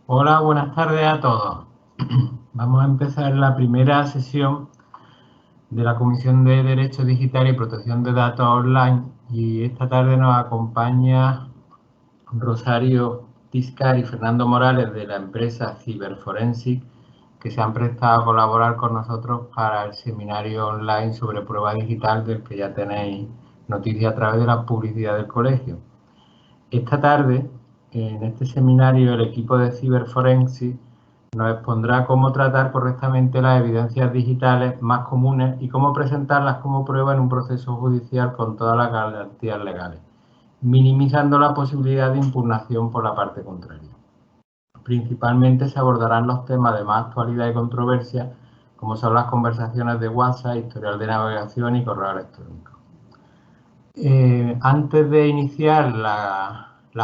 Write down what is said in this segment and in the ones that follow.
Hola, buenas tardes a todos. Vamos a empezar la primera sesión de la Comisión de Derecho Digital y Protección de Datos Online y esta tarde nos acompaña Rosario Tiscar y Fernando Morales de la empresa Cyberforensic, que se han prestado a colaborar con nosotros para el seminario online sobre prueba digital del que ya tenéis noticia a través de la publicidad del colegio. Esta tarde, en este seminario, el equipo de Cyberforensic nos expondrá cómo tratar correctamente las evidencias digitales más comunes y cómo presentarlas como prueba en un proceso judicial con todas las garantías legales, minimizando la posibilidad de impugnación por la parte contraria. Principalmente se abordarán los temas de más actualidad y controversia, como son las conversaciones de WhatsApp, historial de navegación y correo electrónico. Antes de iniciar la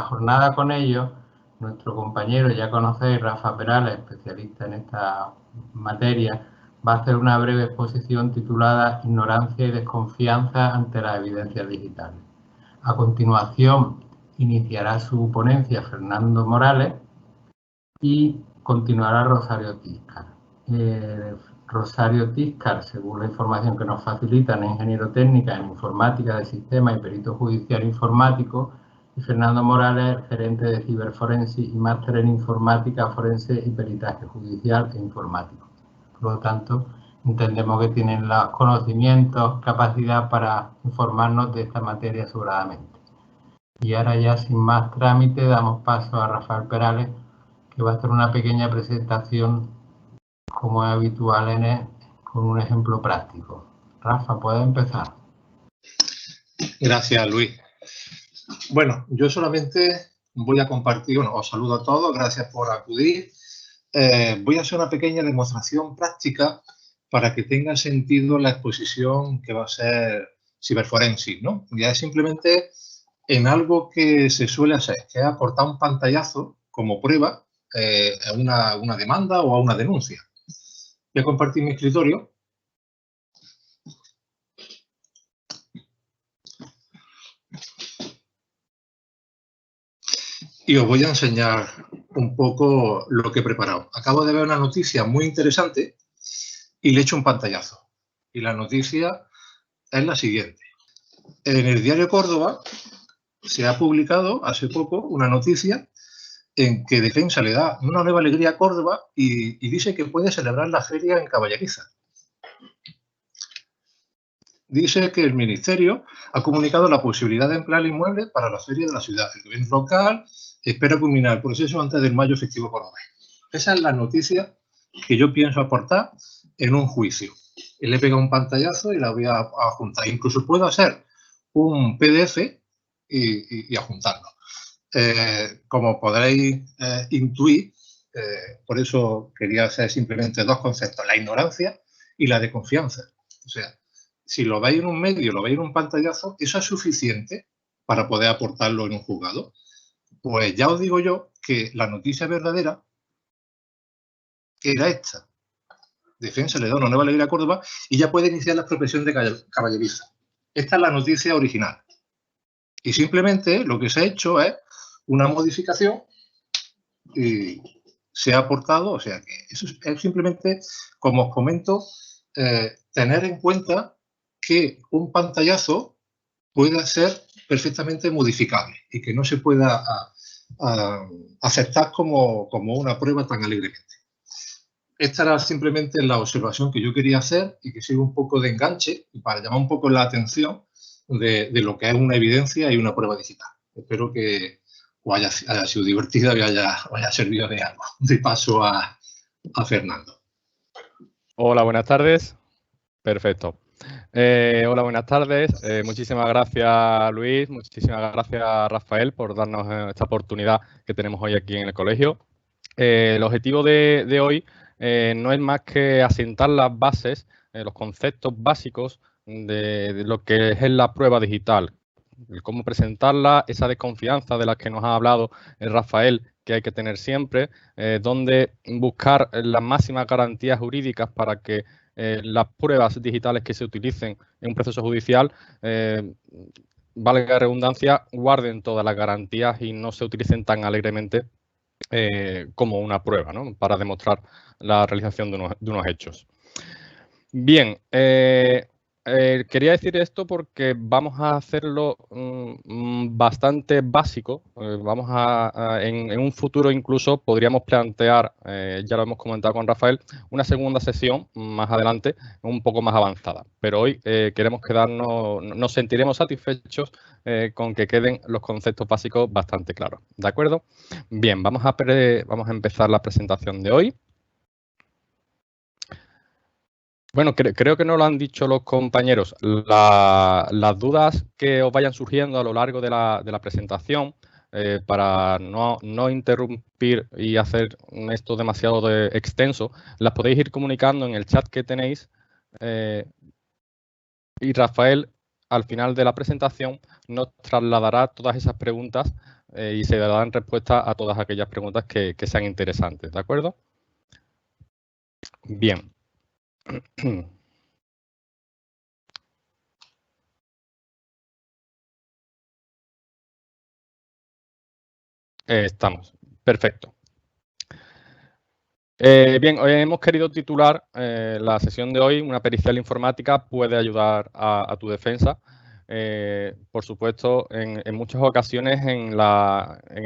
jornada con ellos, nuestro compañero, ya conocéis, Rafa Perales, especialista en esta materia, va a hacer una breve exposición titulada Ignorancia y desconfianza ante las evidencias digitales. A continuación, iniciará su ponencia Fernando Morales y continuará Rosario Tiscar. Rosario Tiscar, según la información que nos facilitan, es ingeniero técnica en informática de sistemas y perito judicial informático, y Fernando Morales, gerente de Cyberforensic y máster en informática forense y peritaje judicial e informático. Por lo tanto, entendemos que tienen los conocimientos, capacidad para informarnos de esta materia sobradamente. Y ahora ya sin más trámite damos paso a Rafael Perales, que va a hacer una pequeña presentación, como es habitual en él, con un ejemplo práctico. Rafa, puedes empezar. Gracias, Luis. Bueno, yo solamente voy a compartir, os saludo a todos, gracias por acudir. Voy a hacer una pequeña demostración práctica para que tenga sentido la exposición que va a ser Cyberforensic, ¿no? Ya es simplemente en algo que se suele hacer, que es aportar un pantallazo como prueba a una demanda o a una denuncia. Voy a compartir mi escritorio. Y os voy a enseñar un poco lo que he preparado. Acabo de ver una noticia muy interesante y le he hecho un pantallazo. Y la noticia es la siguiente. En el diario Córdoba se ha publicado hace poco una noticia en que Defensa le da una nueva alegría a Córdoba y dice que puede celebrar la feria en Caballeriza. Dice que el Ministerio ha comunicado la posibilidad de emplear el inmueble para la feria de la ciudad. El gobierno local espera culminar el proceso antes del mayo festivo cordobés. Esa es la noticia que yo pienso aportar en un juicio. Y le he pegado un pantallazo y la voy a juntar. Incluso puedo hacer un PDF y adjuntarlo. Como podréis intuir, por eso quería hacer simplemente dos conceptos, la ignorancia y la desconfianza. O sea, si lo veis en un medio, lo veis en un pantallazo, eso es suficiente para poder aportarlo en un juzgado. Pues ya os digo yo que la noticia verdadera era esta. Defensa le da una nueva alegría a Córdoba y ya puede iniciar la expropiación de Caballeriza. Esta es la noticia original. Y simplemente lo que se ha hecho es una modificación y se ha aportado, o sea que eso es simplemente, como os comento, tener en cuenta que un pantallazo puede ser perfectamente modificable y que no se pueda aceptar como una prueba tan alegremente. Esta era simplemente la observación que yo quería hacer y que sirve un poco de enganche y para llamar un poco la atención de lo que es una evidencia y una prueba digital. Espero que os haya sido divertida y os haya servido de algo. De paso a Fernando. Hola, buenas tardes. Perfecto. Hola, buenas tardes. Muchísimas gracias, Luis. Muchísimas gracias, Rafael, por darnos esta oportunidad que tenemos hoy aquí en el colegio. El objetivo de hoy no es más que asentar las bases, los conceptos básicos de lo que es la prueba digital, cómo presentarla, esa desconfianza de la que nos ha hablado Rafael, que hay que tener siempre, donde buscar las máximas garantías jurídicas para que las pruebas digitales que se utilicen en un proceso judicial, valga la redundancia, guarden todas las garantías y no se utilicen tan alegremente como una prueba, ¿no? Para demostrar la realización de unos hechos. Bien, quería decir esto porque vamos a hacerlo bastante básico. En un futuro incluso podríamos plantear, ya lo hemos comentado con Rafael, una segunda sesión más adelante, un poco más avanzada. Pero hoy queremos nos sentiremos satisfechos con que queden los conceptos básicos bastante claros. ¿De acuerdo? Bien, vamos a empezar la presentación de hoy. Bueno, creo que no lo han dicho los compañeros. Las dudas que os vayan surgiendo a lo largo de la presentación, para no interrumpir y hacer esto demasiado extenso, las podéis ir comunicando en el chat que tenéis. Y Rafael, al final de la presentación, nos trasladará todas esas preguntas y se darán respuesta a todas aquellas preguntas que sean interesantes. ¿De acuerdo? Bien. Estamos. Perfecto. Bien, hoy hemos querido titular la sesión de hoy, una pericial informática puede ayudar a tu defensa. Por supuesto, en muchas ocasiones en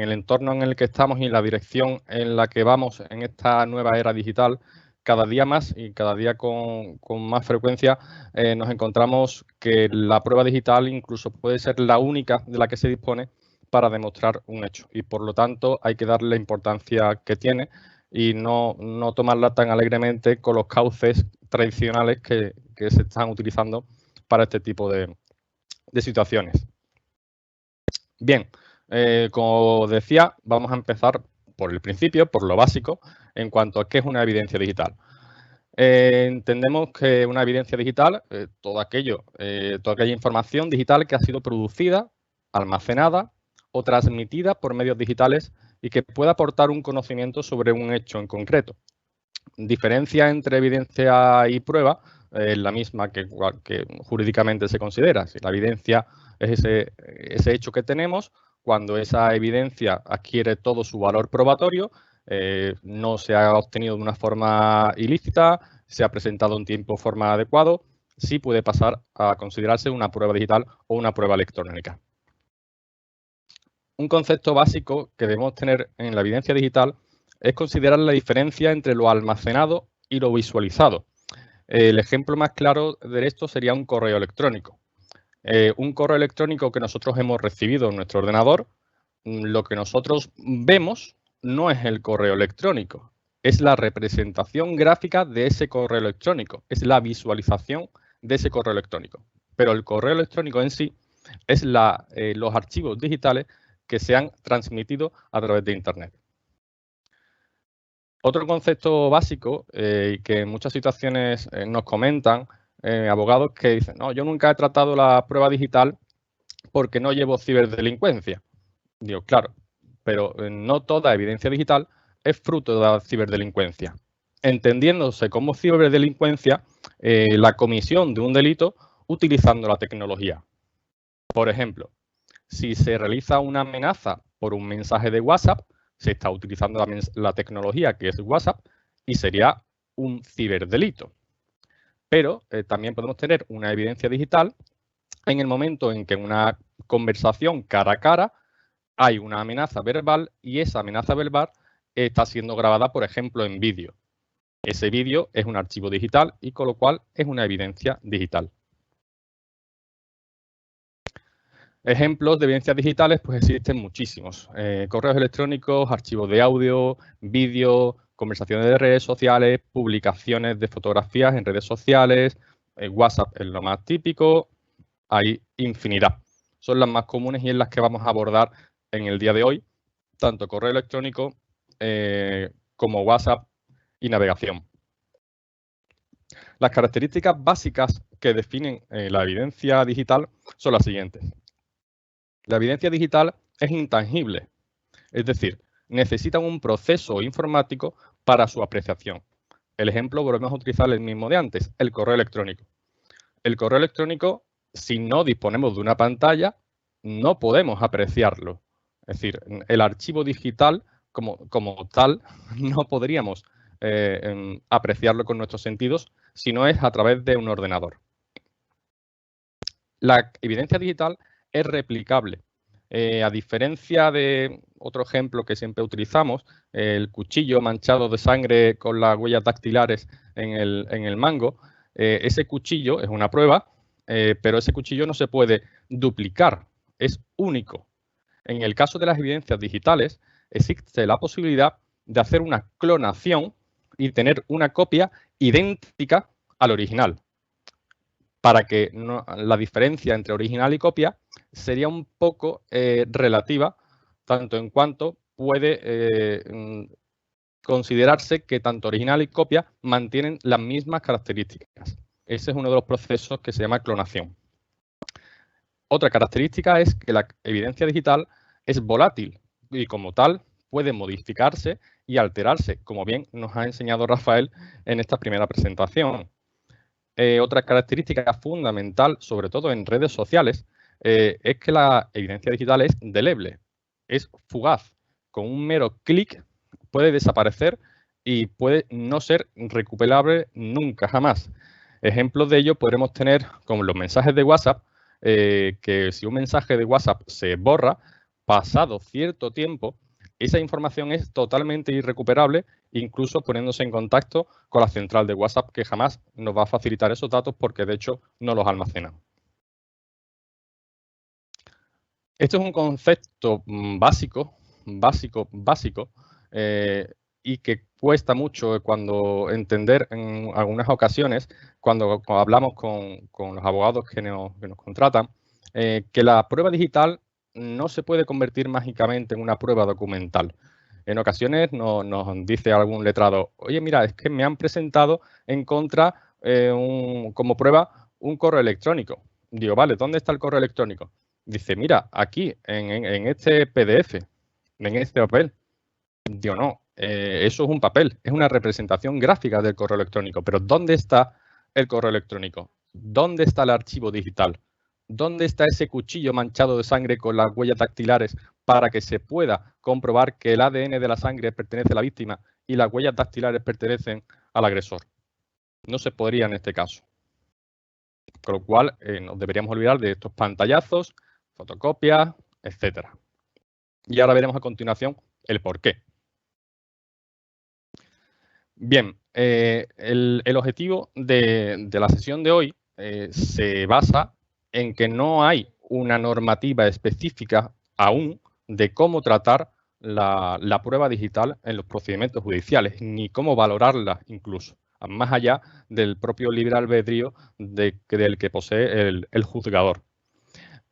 el entorno en el que estamos y la dirección en la que vamos en esta nueva era digital, cada día más y cada día con más frecuencia nos encontramos que la prueba digital incluso puede ser la única de la que se dispone para demostrar un hecho y por lo tanto hay que darle la importancia que tiene y no tomarla tan alegremente con los cauces tradicionales que se están utilizando para este tipo de situaciones. Bien, como decía, vamos a empezar por el principio, por lo básico, en cuanto a qué es una evidencia digital. Entendemos que una evidencia digital, toda aquella información digital que ha sido producida, almacenada o transmitida por medios digitales y que pueda aportar un conocimiento sobre un hecho en concreto. Diferencia entre evidencia y prueba es la misma que jurídicamente se considera. Si la evidencia es ese hecho que tenemos, cuando esa evidencia adquiere todo su valor probatorio, no se ha obtenido de una forma ilícita, se ha presentado en tiempo o forma adecuado, sí puede pasar a considerarse una prueba digital o una prueba electrónica. Un concepto básico que debemos tener en la evidencia digital es considerar la diferencia entre lo almacenado y lo visualizado. El ejemplo más claro de esto sería un correo electrónico. Un correo electrónico que nosotros hemos recibido en nuestro ordenador, lo que nosotros vemos no es el correo electrónico, es la representación gráfica de ese correo electrónico, es la visualización de ese correo electrónico. Pero el correo electrónico en sí es los archivos digitales que se han transmitido a través de Internet. Otro concepto básico que en muchas situaciones nos comentan abogados que dicen, no, yo nunca he tratado la prueba digital porque no llevo ciberdelincuencia. Digo, claro, pero no toda evidencia digital es fruto de la ciberdelincuencia. Entendiéndose como ciberdelincuencia la comisión de un delito utilizando la tecnología. Por ejemplo, si se realiza una amenaza por un mensaje de WhatsApp, se está utilizando la tecnología que es WhatsApp y sería un ciberdelito. Pero también podemos tener una evidencia digital en el momento en que en una conversación cara a cara hay una amenaza verbal y esa amenaza verbal está siendo grabada, por ejemplo, en vídeo. Ese vídeo es un archivo digital y con lo cual es una evidencia digital. Ejemplos de evidencias digitales, pues existen muchísimos. Correos electrónicos, archivos de audio, vídeo, conversaciones de redes sociales, publicaciones de fotografías en redes sociales, WhatsApp es lo más típico, hay infinidad. Son las más comunes y en las que vamos a abordar en el día de hoy, tanto correo electrónico como WhatsApp y navegación. Las características básicas que definen la evidencia digital son las siguientes. La evidencia digital es intangible, es decir, necesita un proceso informático para su apreciación. El ejemplo, volvemos a utilizar el mismo de antes, el correo electrónico. El correo electrónico, si no disponemos de una pantalla, no podemos apreciarlo. Es decir, el archivo digital como tal, no podríamos apreciarlo con nuestros sentidos si no es a través de un ordenador. La evidencia digital es replicable. A diferencia de otro ejemplo que siempre utilizamos, el cuchillo manchado de sangre con las huellas dactilares en el mango, ese cuchillo es una prueba, pero ese cuchillo no se puede duplicar, es único. En el caso de las evidencias digitales, existe la posibilidad de hacer una clonación y tener una copia idéntica al original, para que la diferencia entre original y copia sería un poco relativa, tanto en cuanto puede considerarse que tanto original y copia mantienen las mismas características. Ese es uno de los procesos que se llama clonación. Otra característica es que la evidencia digital es volátil y como tal puede modificarse y alterarse, como bien nos ha enseñado Rafael en esta primera presentación. Otra característica fundamental, sobre todo en redes sociales, es que la evidencia digital es indeleble, es fugaz. Con un mero clic puede desaparecer y puede no ser recuperable nunca, jamás. Ejemplos de ello podremos tener como los mensajes de WhatsApp, que si un mensaje de WhatsApp se borra, pasado cierto tiempo, esa información es totalmente irrecuperable, incluso poniéndose en contacto con la central de WhatsApp, que jamás nos va a facilitar esos datos porque de hecho no los almacena. Esto es un concepto básico, y que cuesta mucho cuando entender en algunas ocasiones, cuando hablamos con los abogados que nos contratan, que la prueba digital no se puede convertir mágicamente en una prueba documental. En ocasiones nos dice algún letrado, oye, mira, es que me han presentado en contra como prueba un correo electrónico. Digo, vale, ¿dónde está el correo electrónico? Dice, mira, aquí, en este PDF, en este papel. Digo, no, eso es un papel, es una representación gráfica del correo electrónico. Pero ¿dónde está el correo electrónico? ¿Dónde está el archivo digital? ¿Dónde está ese cuchillo manchado de sangre con las huellas dactilares para que se pueda comprobar que el ADN de la sangre pertenece a la víctima y las huellas dactilares pertenecen al agresor? No se podría en este caso. Con lo cual, nos deberíamos olvidar de estos pantallazos, fotocopias, etcétera. Y ahora veremos a continuación el por qué. Bien, el objetivo de la sesión de hoy se basa en que no hay una normativa específica aún de cómo tratar la prueba digital en los procedimientos judiciales, ni cómo valorarla incluso, más allá del propio libre albedrío del que posee el juzgador.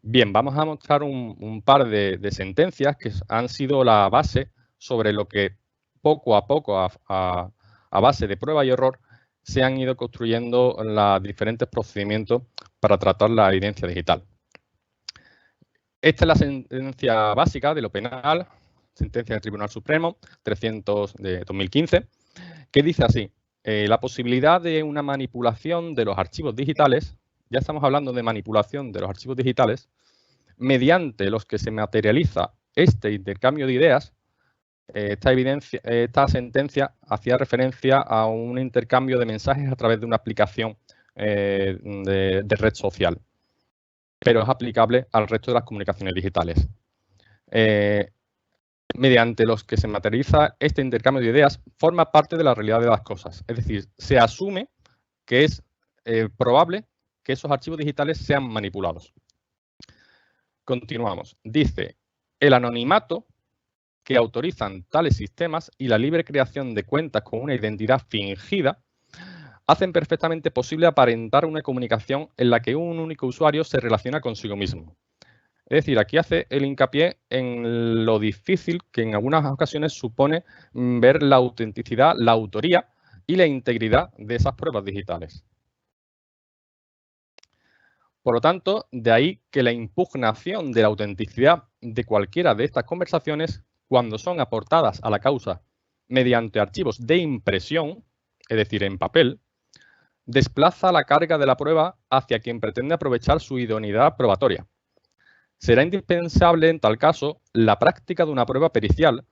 Bien, vamos a mostrar un par de sentencias que han sido la base sobre lo que poco a poco, a base de prueba y error, se han ido construyendo los diferentes procedimientos para tratar la evidencia digital. Esta es la sentencia básica de lo penal, sentencia del Tribunal Supremo 300 de 2015, que dice así, la posibilidad de una manipulación de los archivos digitales, ya estamos hablando de manipulación de los archivos digitales, mediante los que se materializa este intercambio de ideas. Esta sentencia hacía referencia a un intercambio de mensajes a través de una aplicación de red social, pero es aplicable al resto de las comunicaciones digitales. Mediante los que se materializa este intercambio de ideas, forma parte de la realidad de las cosas. Es decir, se asume que es probable que esos archivos digitales sean manipulados. Continuamos. Dice, el anonimato que autorizan tales sistemas y la libre creación de cuentas con una identidad fingida hacen perfectamente posible aparentar una comunicación en la que un único usuario se relaciona consigo mismo. Es decir, aquí hace el hincapié en lo difícil que en algunas ocasiones supone ver la autenticidad, la autoría y la integridad de esas pruebas digitales. Por lo tanto, de ahí que la impugnación de la autenticidad de cualquiera de estas conversaciones, cuando son aportadas a la causa mediante archivos de impresión, es decir, en papel, desplaza la carga de la prueba hacia quien pretende aprovechar su idoneidad probatoria. Será indispensable, en tal caso, la práctica de una prueba pericial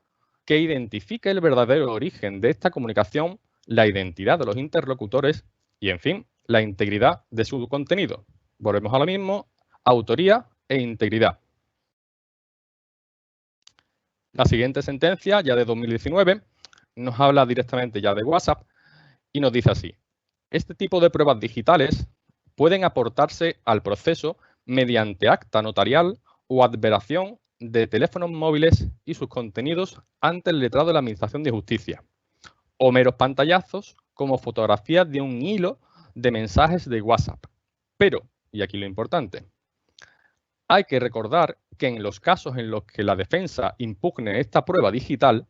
que identifique el verdadero origen de esta comunicación, la identidad de los interlocutores y, en fin, la integridad de su contenido. Volvemos a lo mismo, autoría e integridad. La siguiente sentencia, ya de 2019, nos habla directamente ya de WhatsApp y nos dice así: este tipo de pruebas digitales pueden aportarse al proceso mediante acta notarial o adveración de teléfonos móviles y sus contenidos ante el letrado de la Administración de Justicia, o meros pantallazos como fotografías de un hilo de mensajes de WhatsApp. Pero, y aquí lo importante, hay que recordar que en los casos en los que la defensa impugne esta prueba digital,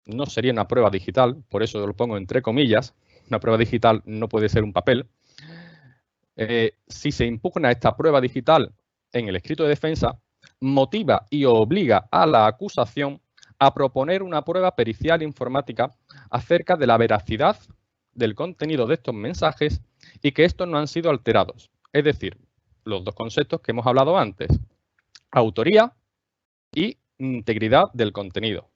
no sería una prueba digital, por eso lo pongo entre comillas, una prueba digital no puede ser un papel. Si se impugna esta prueba digital en el escrito de defensa, motiva y obliga a la acusación a proponer una prueba pericial informática acerca de la veracidad del contenido de estos mensajes y que estos no han sido alterados. Es decir, los dos conceptos que hemos hablado antes: autoría y integridad del contenido.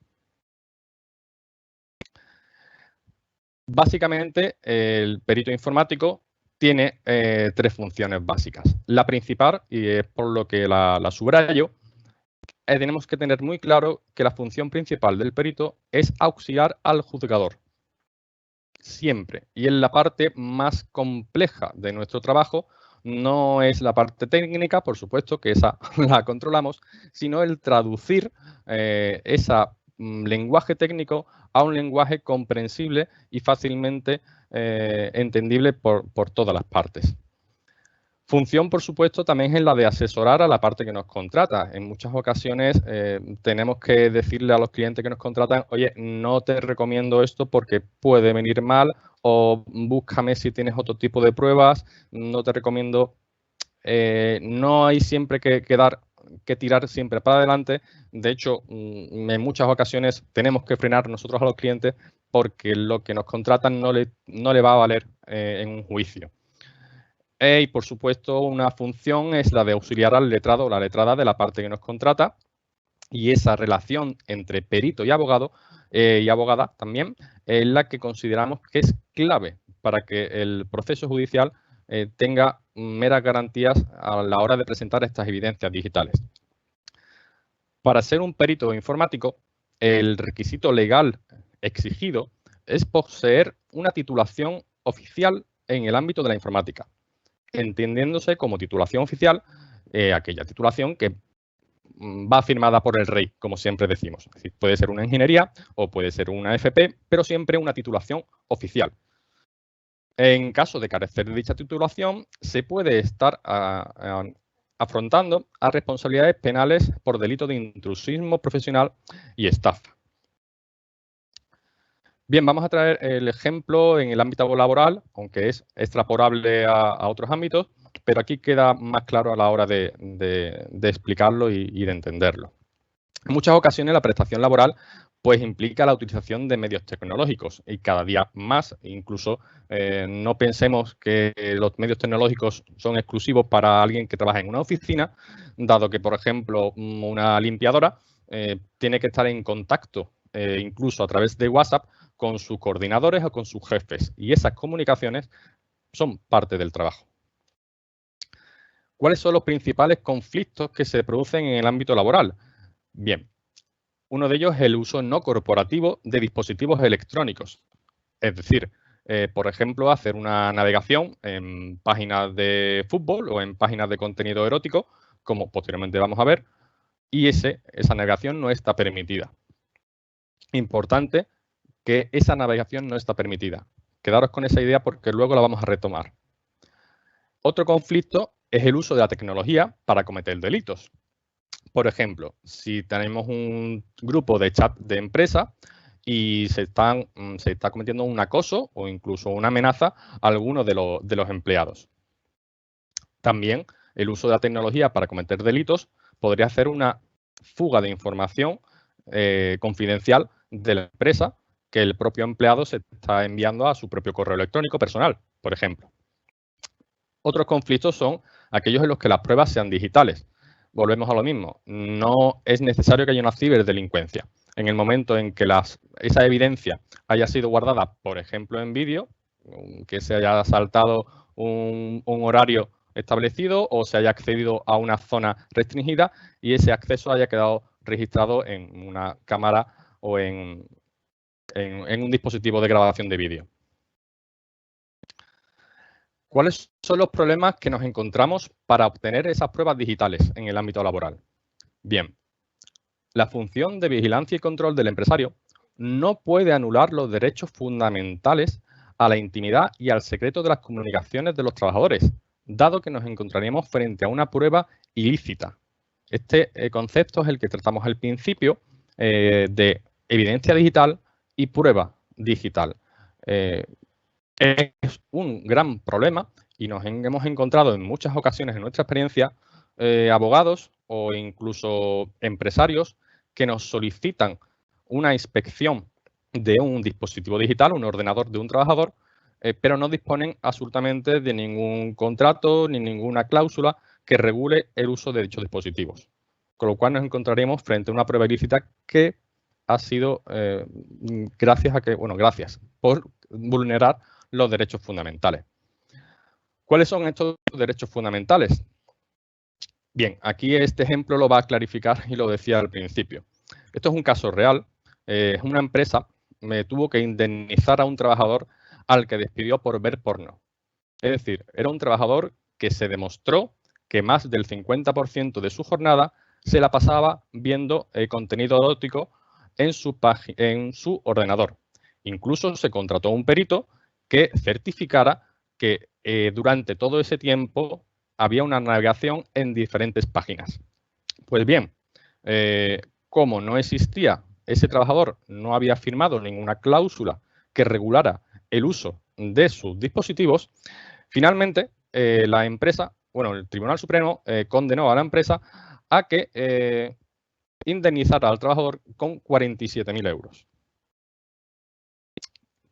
Básicamente, el perito informático tiene tres funciones básicas. La principal, y es por lo que la subrayo, tenemos que tener muy claro que la función principal del perito es auxiliar al juzgador. Siempre. Y es la parte más compleja de nuestro trabajo. No es la parte técnica, por supuesto, que esa la controlamos, sino el traducir ese lenguaje técnico a un lenguaje comprensible y fácilmente entendible por todas las partes. Función, por supuesto, también es la de asesorar a la parte que nos contrata. En muchas ocasiones tenemos que decirle a los clientes que nos contratan: oye, no te recomiendo esto porque puede venir mal, o búscame si tienes otro tipo de pruebas, no te recomiendo. No hay siempre que tirar siempre para adelante. De hecho, en muchas ocasiones tenemos que frenar nosotros a los clientes porque lo que nos contratan no le va a valer en un juicio. Y, por supuesto, una función es la de auxiliar al letrado o la letrada de la parte que nos contrata, y esa relación entre perito y abogado y abogada también es la que consideramos que es clave para que el proceso judicial tenga meras garantías a la hora de presentar estas evidencias digitales. Para ser un perito informático, el requisito legal exigido es poseer una titulación oficial en el ámbito de la informática, entendiéndose como titulación oficial aquella titulación que va firmada por el rey, como siempre decimos. Es decir, puede ser una ingeniería o puede ser una FP, pero siempre una titulación oficial. En caso de carecer de dicha titulación, se puede estar afrontando a responsabilidades penales por delito de intrusismo profesional y estafa. Bien, vamos a traer el ejemplo en el ámbito laboral, aunque es extrapolable a otros ámbitos, pero aquí queda más claro a la hora de explicarlo y de entenderlo. En muchas ocasiones la prestación laboral pues implica la utilización de medios tecnológicos, y cada día más. Incluso no pensemos que los medios tecnológicos son exclusivos para alguien que trabaja en una oficina, dado que, por ejemplo, una limpiadora tiene que estar en contacto incluso a través de WhatsApp con sus coordinadores o con sus jefes, y esas comunicaciones son parte del trabajo. ¿Cuáles son los principales conflictos que se producen en el ámbito laboral? Bien, uno de ellos es el uso no corporativo de dispositivos electrónicos. Es decir, por ejemplo, hacer una navegación en páginas de fútbol o en páginas de contenido erótico, como posteriormente vamos a ver, y esa navegación no está permitida. Importante que esa navegación no está permitida. Quedaros con esa idea porque luego la vamos a retomar. Otro conflicto es el uso de la tecnología para cometer delitos. Por ejemplo, si tenemos un grupo de chat de empresa y se está cometiendo un acoso o incluso una amenaza a alguno de los empleados. También el uso de la tecnología para cometer delitos podría hacer una fuga de información confidencial de la empresa que el propio empleado se está enviando a su propio correo electrónico personal, por ejemplo. Otros conflictos son aquellos en los que las pruebas sean digitales. Volvemos a lo mismo. No es necesario que haya una ciberdelincuencia. En el momento en que esa evidencia haya sido guardada, por ejemplo, en vídeo, que se haya saltado un horario establecido o se haya accedido a una zona restringida y ese acceso haya quedado registrado en una cámara o en un dispositivo de grabación de vídeo. ¿Cuáles son los problemas que nos encontramos para obtener esas pruebas digitales en el ámbito laboral? Bien, la función de vigilancia y control del empresario no puede anular los derechos fundamentales a la intimidad y al secreto de las comunicaciones de los trabajadores, dado que nos encontraríamos frente a una prueba ilícita. Este concepto es el que tratamos al principio de evidencia digital y prueba digital. Es un gran problema y nos hemos encontrado en muchas ocasiones en nuestra experiencia abogados o incluso empresarios que nos solicitan una inspección de un dispositivo digital, un ordenador de un trabajador, pero no disponen absolutamente de ningún contrato ni ninguna cláusula que regule el uso de dichos dispositivos. Con lo cual nos encontraremos frente a una prueba ilícita que ha sido gracias por vulnerar los derechos fundamentales. ¿Cuáles son estos derechos fundamentales? Bien, aquí este ejemplo lo va a clarificar y lo decía al principio. Esto es un caso real. Una empresa me tuvo que indemnizar a un trabajador al que despidió por ver porno. Es decir, era un trabajador que se demostró que más del 50% de su jornada se la pasaba viendo contenido erótico en su ordenador. Incluso se contrató un perito que certificara que durante todo ese tiempo había una navegación en diferentes páginas. Pues bien, como no existía, ese trabajador no había firmado ninguna cláusula que regulara el uso de sus dispositivos, finalmente la empresa, el Tribunal Supremo condenó a la empresa a que indemnizara al trabajador con 47.000 euros.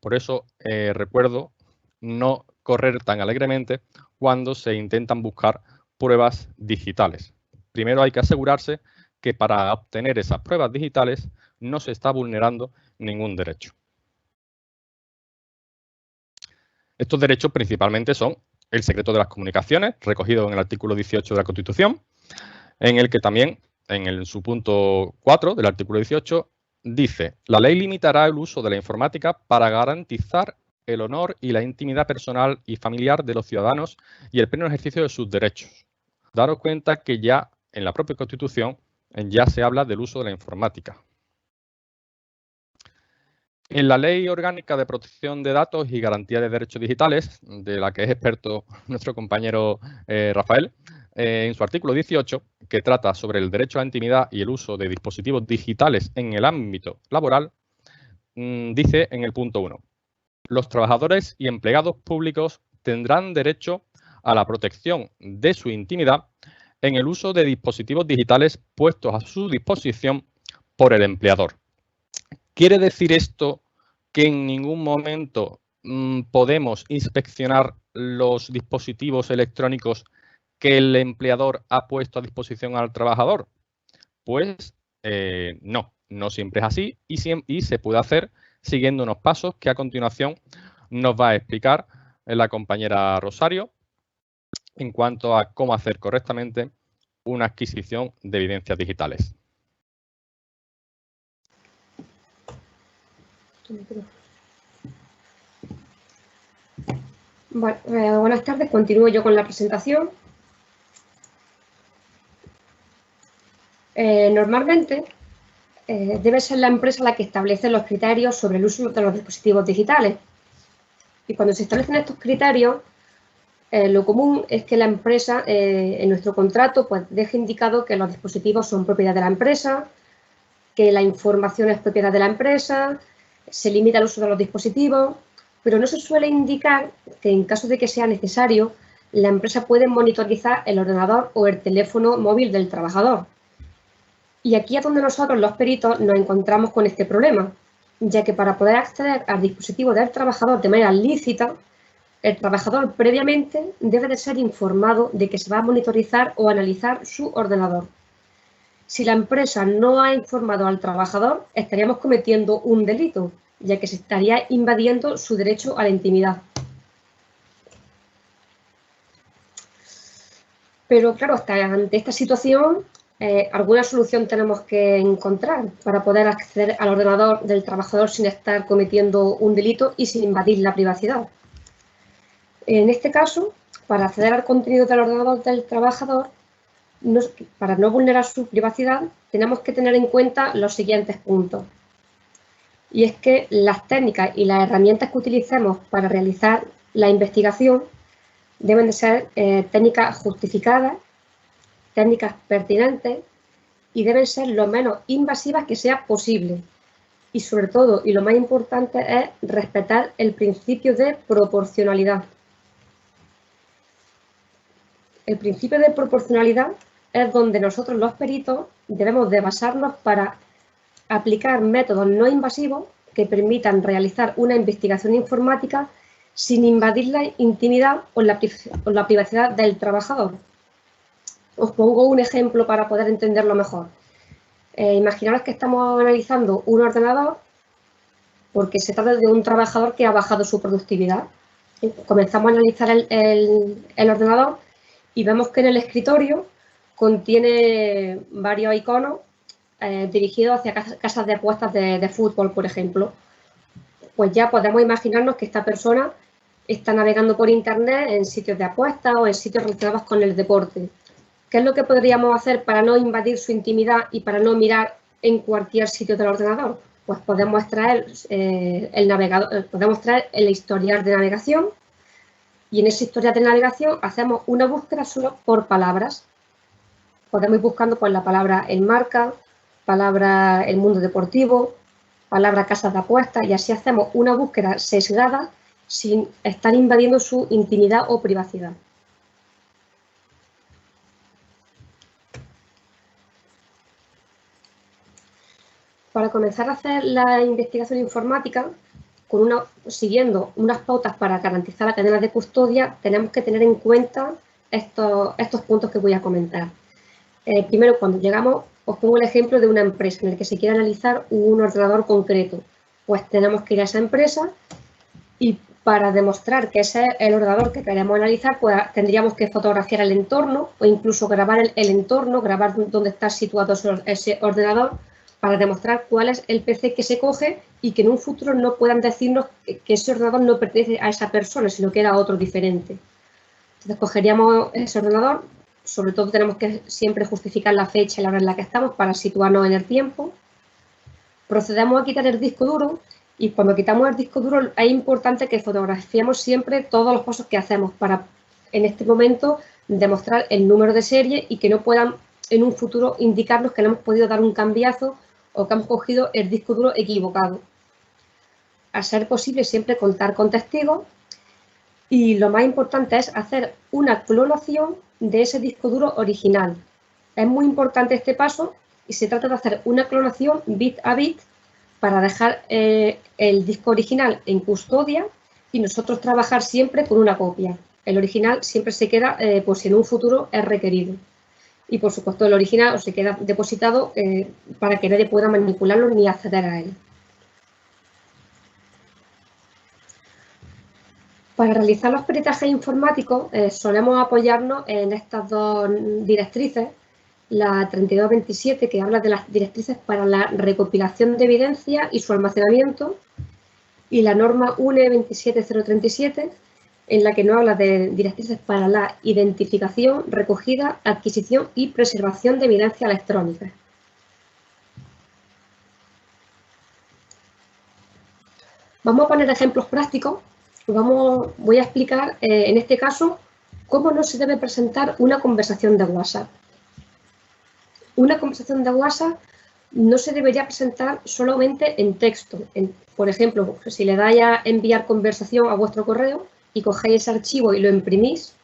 Por eso recuerdo no correr tan alegremente cuando se intentan buscar pruebas digitales. Primero hay que asegurarse que para obtener esas pruebas digitales no se está vulnerando ningún derecho. Estos derechos principalmente son el secreto de las comunicaciones, recogido en el artículo 18 de la Constitución, en el que también, en su punto 4 del artículo 18, dice: la ley limitará el uso de la informática para garantizar el honor y la intimidad personal y familiar de los ciudadanos y el pleno ejercicio de sus derechos. Daros cuenta que ya en la propia Constitución ya se habla del uso de la informática. En la Ley Orgánica de Protección de Datos y Garantía de Derechos Digitales, de la que es experto nuestro compañero Rafael, en su artículo 18, que trata sobre el derecho a la intimidad y el uso de dispositivos digitales en el ámbito laboral, dice en el punto 1: los trabajadores y empleados públicos tendrán derecho a la protección de su intimidad en el uso de dispositivos digitales puestos a su disposición por el empleador. ¿Quiere decir esto que en ningún momento podemos inspeccionar los dispositivos electrónicos que el empleador ha puesto a disposición al trabajador? Pues no siempre es así y se puede hacer siguiendo unos pasos que a continuación nos va a explicar la compañera Rosario en cuanto a cómo hacer correctamente una adquisición de evidencias digitales. Bueno, buenas tardes, continúo yo con la presentación. Normalmente debe ser la empresa la que establece los criterios sobre el uso de los dispositivos digitales. Y cuando se establecen estos criterios, lo común es que la empresa, en nuestro contrato, pues deje indicado que los dispositivos son propiedad de la empresa, que la información es propiedad de la empresa, se limita el uso de los dispositivos, pero no se suele indicar que en caso de que sea necesario, la empresa puede monitorizar el ordenador o el teléfono móvil del trabajador. Y aquí es donde nosotros, los peritos, nos encontramos con este problema, ya que para poder acceder al dispositivo del trabajador de manera lícita, el trabajador previamente debe de ser informado de que se va a monitorizar o analizar su ordenador. Si la empresa no ha informado al trabajador, estaríamos cometiendo un delito, ya que se estaría invadiendo su derecho a la intimidad. Pero claro, ante esta situación, alguna solución tenemos que encontrar para poder acceder al ordenador del trabajador sin estar cometiendo un delito y sin invadir la privacidad. En este caso, para acceder al contenido del ordenador del trabajador, para no vulnerar su privacidad, tenemos que tener en cuenta los siguientes puntos. Y es que las técnicas y las herramientas que utilicemos para realizar la investigación deben de ser técnicas justificadas, técnicas pertinentes y deben ser lo menos invasivas que sea posible. Y sobre todo, y lo más importante, es respetar el principio de proporcionalidad. El principio de proporcionalidad es donde nosotros los peritos debemos de basarnos para aplicar métodos no invasivos que permitan realizar una investigación informática sin invadir la intimidad o la privacidad del trabajador. Os pongo un ejemplo para poder entenderlo mejor. Imaginaros que estamos analizando un ordenador porque se trata de un trabajador que ha bajado su productividad. Comenzamos a analizar el ordenador y vemos que en el escritorio contiene varios iconos dirigidos hacia casas de apuestas de fútbol, por ejemplo. Pues ya podemos imaginarnos que esta persona está navegando por internet en sitios de apuestas o en sitios relacionados con el deporte. ¿Qué es lo que podríamos hacer para no invadir su intimidad y para no mirar en cualquier sitio del ordenador? Pues podemos traer el historial de navegación y en ese historial de navegación hacemos una búsqueda solo por palabras. Podemos ir buscando pues, la palabra el marca, palabra el mundo deportivo, palabra casas de apuestas y así hacemos una búsqueda sesgada sin estar invadiendo su intimidad o privacidad. Para comenzar a hacer la investigación informática, siguiendo unas pautas para garantizar la cadena de custodia, tenemos que tener en cuenta estos puntos que voy a comentar. Primero, cuando llegamos, os pongo el ejemplo de una empresa en la que se quiere analizar un ordenador concreto. Pues tenemos que ir a esa empresa y para demostrar que ese es el ordenador que queremos analizar, pues tendríamos que fotografiar el entorno o incluso grabar el entorno, grabar dónde está situado ese ordenador para demostrar cuál es el PC que se coge y que en un futuro no puedan decirnos que ese ordenador no pertenece a esa persona, sino que era otro diferente. Entonces cogeríamos ese ordenador, sobre todo tenemos que siempre justificar la fecha y la hora en la que estamos para situarnos en el tiempo. Procedemos a quitar el disco duro y cuando quitamos el disco duro es importante que fotografiemos siempre todos los pasos que hacemos para en este momento demostrar el número de serie y que no puedan en un futuro indicarnos que le hemos podido dar un cambiazo o que hemos cogido el disco duro equivocado. A ser posible siempre contar con testigos y lo más importante es hacer una clonación de ese disco duro original. Es muy importante este paso y se trata de hacer una clonación bit a bit para dejar el disco original en custodia y nosotros trabajar siempre con una copia. El original siempre se queda por si en un futuro es requerido. Y por supuesto el original se queda depositado para que nadie pueda manipularlo ni acceder a él. Para realizar los peritajes informáticos solemos apoyarnos en estas dos directrices, la 3227 que habla de las directrices para la recopilación de evidencia y su almacenamiento y la norma UNE 27037 en la que nos habla de directrices para la identificación, recogida, adquisición y preservación de evidencia electrónica. Vamos a poner ejemplos prácticos. Voy a explicar en este caso cómo no se debe presentar una conversación de WhatsApp. Una conversación de WhatsApp no se debería presentar solamente en texto. Por ejemplo, si le dais a enviar conversación a vuestro correo y cogéis ese archivo y lo imprimís,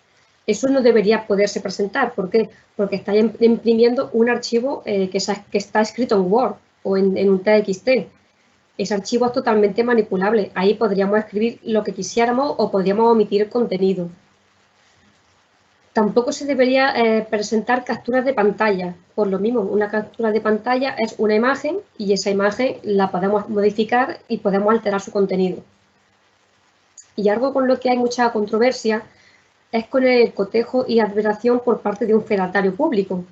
eso no debería poderse presentar. ¿Por qué? Porque estáis imprimiendo un archivo que está escrito en Word o en un TXT. Ese archivo es totalmente manipulable. Ahí podríamos escribir lo que quisiéramos o podríamos omitir contenido. Tampoco se debería presentar capturas de pantalla. Por lo mismo, una captura de pantalla es una imagen y esa imagen la podemos modificar y podemos alterar su contenido. Y algo con lo que hay mucha controversia es con el cotejo y adversación por parte de un fedatario público.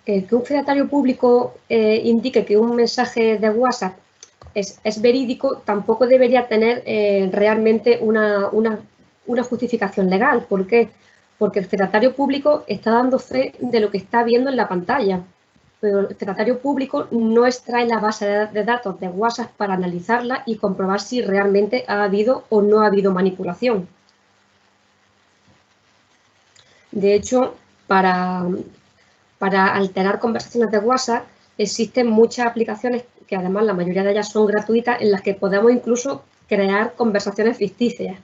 Que un fedatario público indique que un mensaje de WhatsApp es verídico, tampoco debería tener realmente una justificación legal. ¿Por qué? Porque el fedatario público está dando fe de lo que está viendo en la pantalla, pero el fedatario público no extrae la base de datos de WhatsApp para analizarla y comprobar si realmente ha habido o no ha habido manipulación. De hecho, para alterar conversaciones de WhatsApp existen muchas aplicaciones que además la mayoría de ellas son gratuitas en las que podemos incluso crear conversaciones ficticias.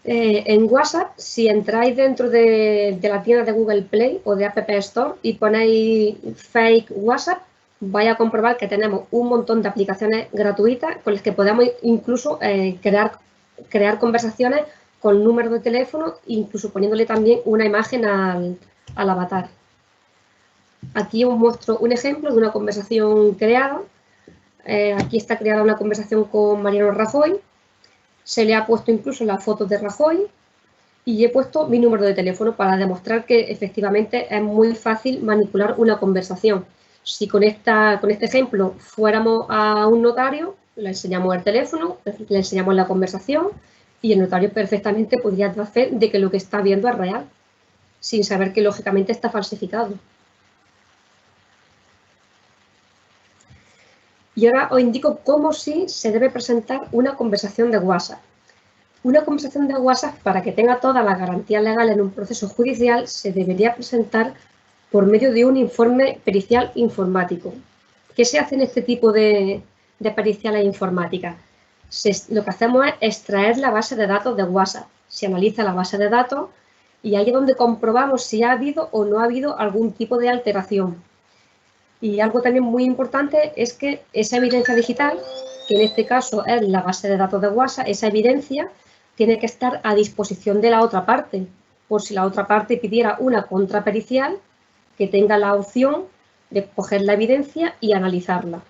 En WhatsApp, si entráis dentro de la tienda de Google Play o de App Store y ponéis fake WhatsApp, vais a comprobar que tenemos un montón de aplicaciones gratuitas con las que podemos incluso crear conversaciones con números de teléfono, incluso poniéndole también una imagen al avatar. Aquí os muestro un ejemplo de una conversación creada. Aquí está creada una conversación con Mariano Rajoy. Se le ha puesto incluso la foto de Rajoy y he puesto mi número de teléfono para demostrar que efectivamente es muy fácil manipular una conversación. Si con este ejemplo fuéramos a un notario, le enseñamos el teléfono, le enseñamos la conversación y el notario perfectamente podría dar fe de que lo que está viendo es real, sin saber que lógicamente está falsificado. Y ahora os indico cómo sí se debe presentar una conversación de WhatsApp. Una conversación de WhatsApp, para que tenga todas las garantías legales en un proceso judicial, se debería presentar por medio de un informe pericial informático. ¿Qué se hace en este tipo de periciales informáticas? Lo que hacemos es extraer la base de datos de WhatsApp. Se analiza la base de datos y ahí es donde comprobamos si ha habido o no ha habido algún tipo de alteración. Y algo también muy importante es que esa evidencia digital, que en este caso es la base de datos de WhatsApp, esa evidencia tiene que estar a disposición de la otra parte, por si la otra parte pidiera una contrapericial, que tenga la opción de coger la evidencia y analizarla.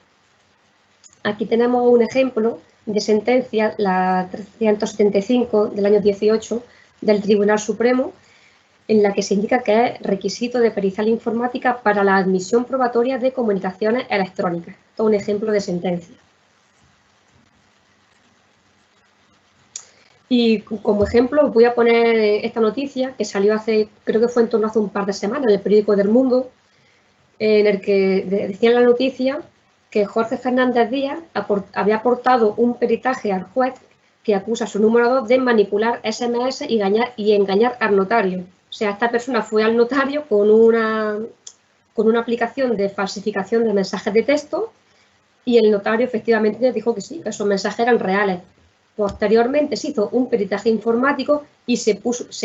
Aquí tenemos un ejemplo de sentencia, la 375 del año 18 del Tribunal Supremo, en la que se indica que es requisito de pericial informática para la admisión probatoria de comunicaciones electrónicas. Esto es un ejemplo de sentencia. Y como ejemplo voy a poner esta noticia que salió creo que fue en torno a hace un par de semanas en el periódico del Mundo, en el que decía en la noticia que Jorge Fernández Díaz había aportado un peritaje al juez que acusa a su número 2 de manipular SMS y engañar al notario. O sea, esta persona fue al notario con una aplicación de falsificación de mensajes de texto y el notario efectivamente dijo que sí, que esos mensajes eran reales. Posteriormente se hizo un peritaje informático y se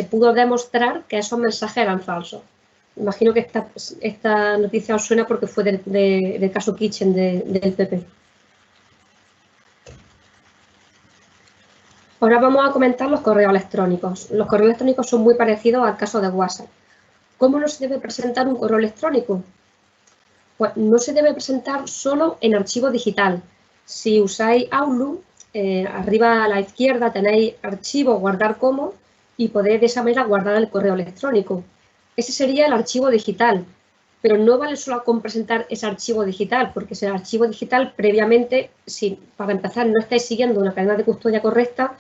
pudo demostrar que esos mensajes eran falsos. Imagino que esta noticia os suena porque fue del caso Kitchen del PP. Ahora vamos a comentar los correos electrónicos. Los correos electrónicos son muy parecidos al caso de WhatsApp. ¿Cómo no se debe presentar un correo electrónico? Pues no se debe presentar solo en archivo digital. Si usáis Outlook, arriba a la izquierda tenéis archivo, guardar como, y podéis de esa manera guardar el correo electrónico. Ese sería el archivo digital, pero no vale solo con presentar ese archivo digital, porque ese archivo digital previamente, si para empezar no estáis siguiendo una cadena de custodia correcta,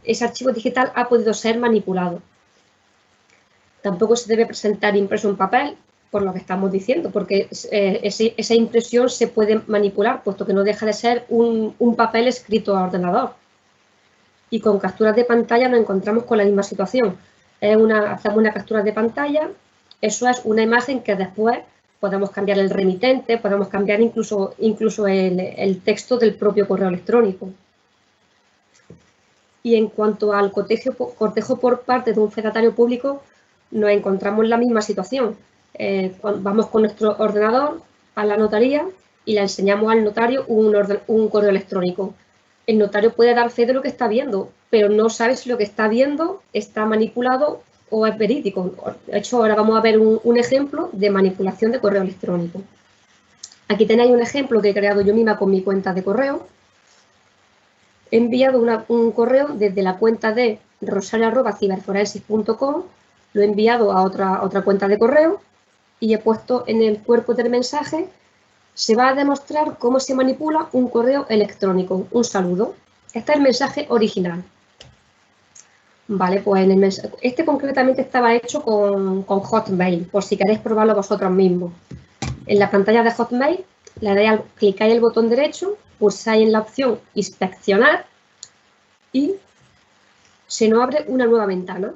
ese archivo digital ha podido ser manipulado. Tampoco se debe presentar impreso en papel, por lo que estamos diciendo, porque esa impresión se puede manipular, puesto que no deja de ser un papel escrito a ordenador. Y con capturas de pantalla nos encontramos con la misma situación. Hacemos una captura de pantalla, eso es una imagen que después podemos cambiar el remitente, podemos cambiar incluso el texto del propio correo electrónico. Y en cuanto al cortejo por parte de un fedatario público, nos encontramos en la misma situación. Vamos con nuestro ordenador a la notaría y le enseñamos al notario un correo electrónico. el notario puede dar fe de lo que está viendo, pero no sabe si lo que está viendo está manipulado o es verídico. De hecho, ahora vamos a ver un ejemplo de manipulación de correo electrónico. Aquí tenéis un ejemplo que he creado yo misma con mi cuenta de correo. He enviado un correo desde la cuenta de rosario@ciberforensis.com, lo he enviado a otra cuenta de correo y he puesto en el cuerpo del mensaje: se va a demostrar cómo se manipula un correo electrónico. Un saludo. Este es el mensaje original. Vale, pues en el mensaje, este concretamente estaba hecho con Hotmail, por si queréis probarlo vosotros mismos. En la pantalla de Hotmail, clicáis el botón derecho, pulsáis en la opción Inspeccionar y se nos abre una nueva ventana.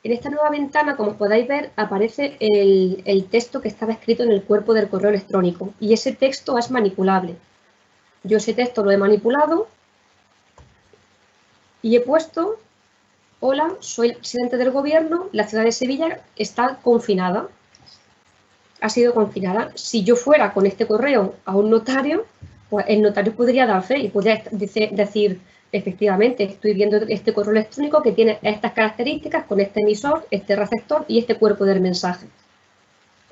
En esta nueva ventana, como podéis ver, aparece el texto que estaba escrito en el cuerpo del correo electrónico y ese texto es manipulable. Yo ese texto lo he manipulado y he puesto: hola, soy el presidente del gobierno, la ciudad de Sevilla está confinada. Ha sido confinada. Si yo fuera con este correo a un notario, pues el notario podría dar fe y podría decir: efectivamente, estoy viendo este correo electrónico que tiene estas características con este emisor, este receptor y este cuerpo del mensaje.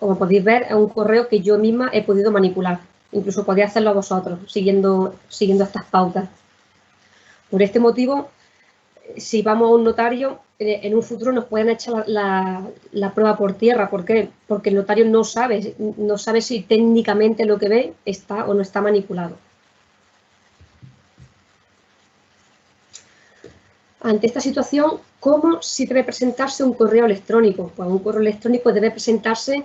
Como podéis ver, es un correo que yo misma he podido manipular. Incluso podéis hacerlo vosotros, siguiendo estas pautas. Por este motivo, si vamos a un notario, en un futuro nos pueden echar la prueba por tierra. ¿Por qué? Porque el notario no sabe si técnicamente lo que ve está o no está manipulado. Ante esta situación, ¿cómo si debe presentarse un correo electrónico? Pues un correo electrónico debe presentarse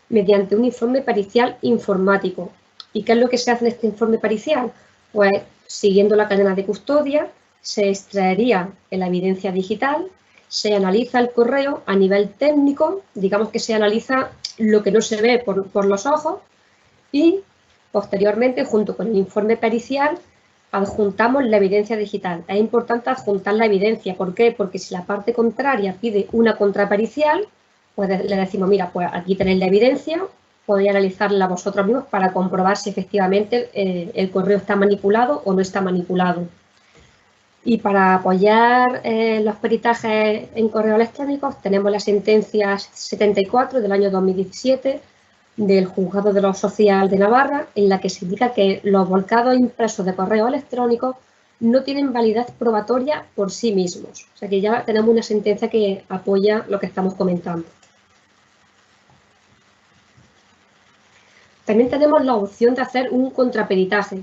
mediante un informe pericial informático. ¿Y qué es lo que se hace en este informe pericial? Pues siguiendo la cadena de custodia, se extraería la evidencia digital, se analiza el correo a nivel técnico, digamos que se analiza lo que no se ve por los ojos y posteriormente, junto con el informe pericial, adjuntamos la evidencia digital. Es importante adjuntar la evidencia. ¿Por qué? Porque si la parte contraria pide una contrapericial, pues le decimos: mira, pues aquí tenéis la evidencia, podéis analizarla vosotros mismos para comprobar si efectivamente el correo está manipulado o no está manipulado. Y para apoyar los peritajes en correo electrónico tenemos la sentencia 74 del año 2017 del Juzgado de lo Social de Navarra, en la que se indica que los volcados impresos de correo electrónico no tienen validez probatoria por sí mismos. O sea que ya tenemos una sentencia que apoya lo que estamos comentando. También tenemos la opción de hacer un contraperitaje.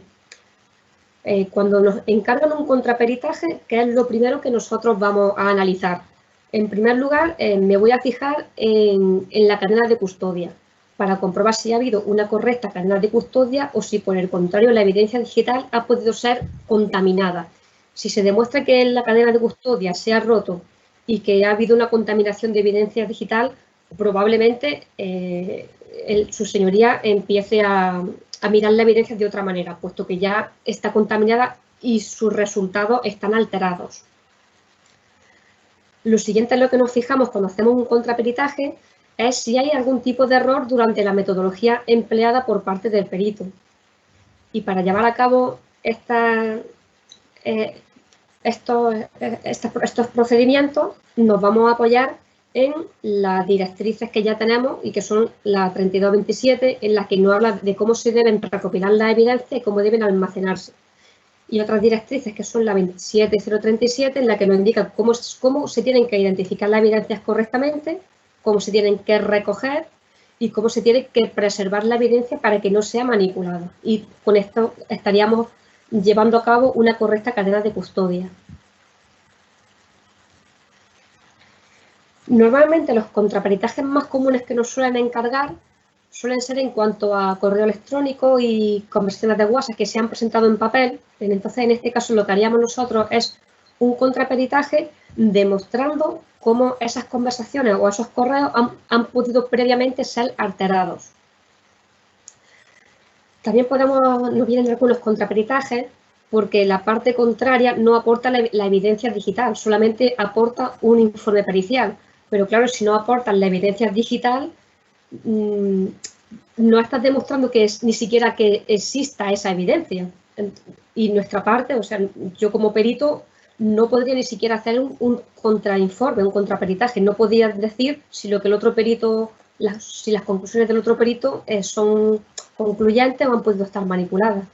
Cuando nos encargan un contraperitaje, ¿qué es lo primero que nosotros vamos a analizar? En primer lugar, me voy a fijar en la cadena de custodia para comprobar si ha habido una correcta cadena de custodia o si, por el contrario, la evidencia digital ha podido ser contaminada. Si se demuestra que la cadena de custodia se ha roto y que ha habido una contaminación de evidencia digital, probablemente su señoría empiece a mirar la evidencia de otra manera, puesto que ya está contaminada y sus resultados están alterados. Lo siguiente en lo que nos fijamos cuando hacemos un contraperitaje es si hay algún tipo de error durante la metodología empleada por parte del perito. Y para llevar a cabo estos procedimientos nos vamos a apoyar en las directrices que ya tenemos y que son la 3227, en la que nos habla de cómo se deben recopilar las evidencias y cómo deben almacenarse. Y otras directrices que son la 27037, en la que nos indica cómo se tienen que identificar las evidencias correctamente, cómo se tienen que recoger y cómo se tiene que preservar la evidencia para que no sea manipulada. Y con esto estaríamos llevando a cabo una correcta cadena de custodia. Normalmente los contraperitajes más comunes que nos suelen encargar suelen ser en cuanto a correo electrónico y conversaciones de WhatsApp que se han presentado en papel. Entonces, en este caso, lo que haríamos nosotros es un contraperitaje demostrando cómo esas conversaciones o esos correos han podido previamente ser alterados. También nos vienen algunos contraperitajes porque la parte contraria no aporta la evidencia digital, solamente aporta un informe pericial. Pero claro, si no aportan la evidencia digital, no estás demostrando ni siquiera que exista esa evidencia. y nuestra parte, o sea, yo como perito no podría ni siquiera hacer un contrainforme, un contraperitaje. No podría decir si lo que el otro perito, si las conclusiones del otro perito son concluyentes o han podido estar manipuladas.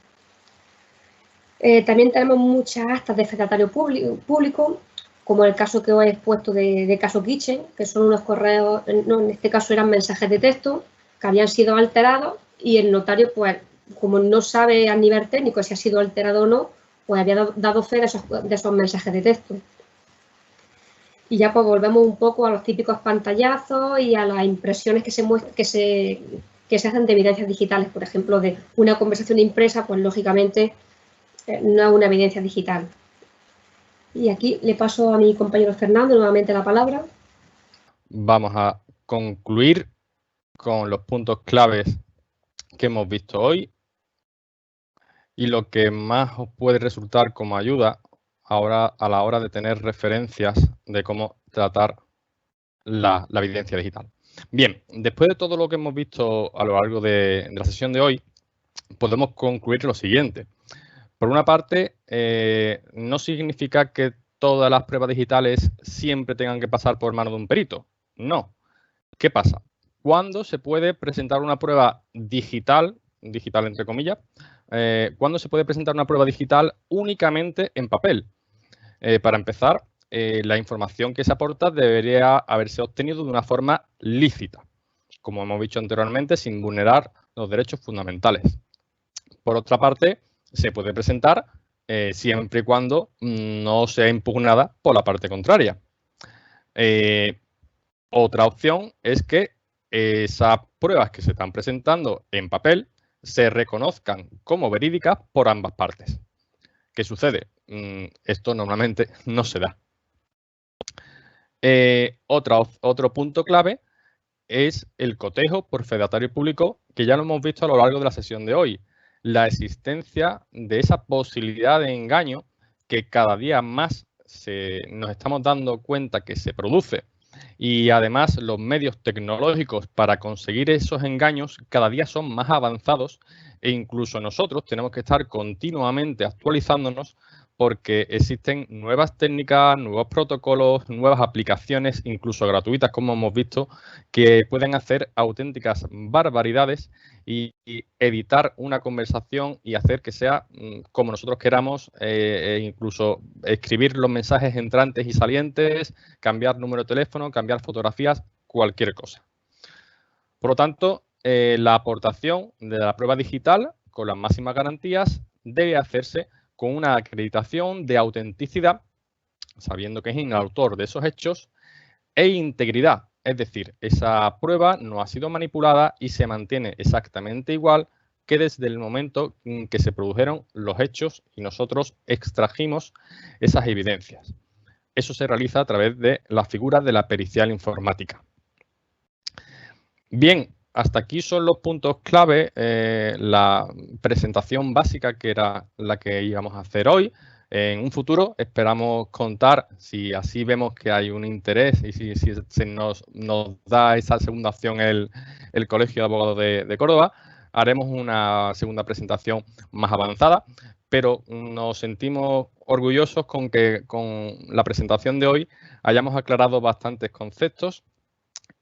También tenemos muchas actas de fedatario público, como el caso que os he expuesto de caso Kitchen, que son unos correos, no, en este caso eran mensajes de texto que habían sido alterados y el notario, pues, como no sabe a nivel técnico si ha sido alterado o no, pues había dado fe de esos mensajes de texto. Y ya pues volvemos un poco a los típicos pantallazos y a las impresiones que se hacen de evidencias digitales. Por ejemplo, de una conversación impresa, pues lógicamente no es una evidencia digital. Y aquí le paso a mi compañero Fernando nuevamente la palabra. Vamos a concluir con los puntos claves que hemos visto hoy y lo que más os puede resultar como ayuda ahora a la hora de tener referencias de cómo tratar la evidencia digital. Bien, después de todo lo que hemos visto a lo largo de la sesión de hoy, podemos concluir lo siguiente. Por una parte, no significa que todas las pruebas digitales siempre tengan que pasar por mano de un perito. No. ¿Qué pasa? ¿Cuándo se puede presentar una prueba digital entre comillas? ¿Cuándo se puede presentar una prueba digital únicamente en papel? Para empezar, la información que se aporta debería haberse obtenido de una forma lícita, como hemos dicho anteriormente, sin vulnerar los derechos fundamentales. Por otra parte, se puede presentar siempre y cuando no sea impugnada por la parte contraria. Otra opción es que esas pruebas que se están presentando en papel se reconozcan como verídicas por ambas partes. ¿Qué sucede? Esto normalmente no se da. Otro punto clave es el cotejo por fedatario público, que ya lo hemos visto a lo largo de la sesión de hoy. La existencia de esa posibilidad de engaño que cada día más nos estamos dando cuenta que se produce. Y además los medios tecnológicos para conseguir esos engaños cada día son más avanzados e incluso nosotros tenemos que estar continuamente actualizándonos porque existen nuevas técnicas, nuevos protocolos, nuevas aplicaciones, incluso gratuitas, como hemos visto, que pueden hacer auténticas barbaridades y editar una conversación y hacer que sea como nosotros queramos, incluso escribir los mensajes entrantes y salientes, cambiar número de teléfono, cambiar fotografías, cualquier cosa. Por lo tanto, la aportación de la prueba digital con las máximas garantías debe hacerse con una acreditación de autenticidad, sabiendo que es el autor de esos hechos, e integridad. Es decir, esa prueba no ha sido manipulada y se mantiene exactamente igual que desde el momento en que se produjeron los hechos y nosotros extrajimos esas evidencias. Eso se realiza a través de la figura de la pericial informática. Bien, hasta aquí son los puntos clave, la presentación básica que era la que íbamos a hacer hoy. En un futuro esperamos contar, si así vemos que hay un interés y si se nos da esa segunda opción el Colegio de Abogados de Córdoba, haremos una segunda presentación más avanzada, pero nos sentimos orgullosos con que con la presentación de hoy hayamos aclarado bastantes conceptos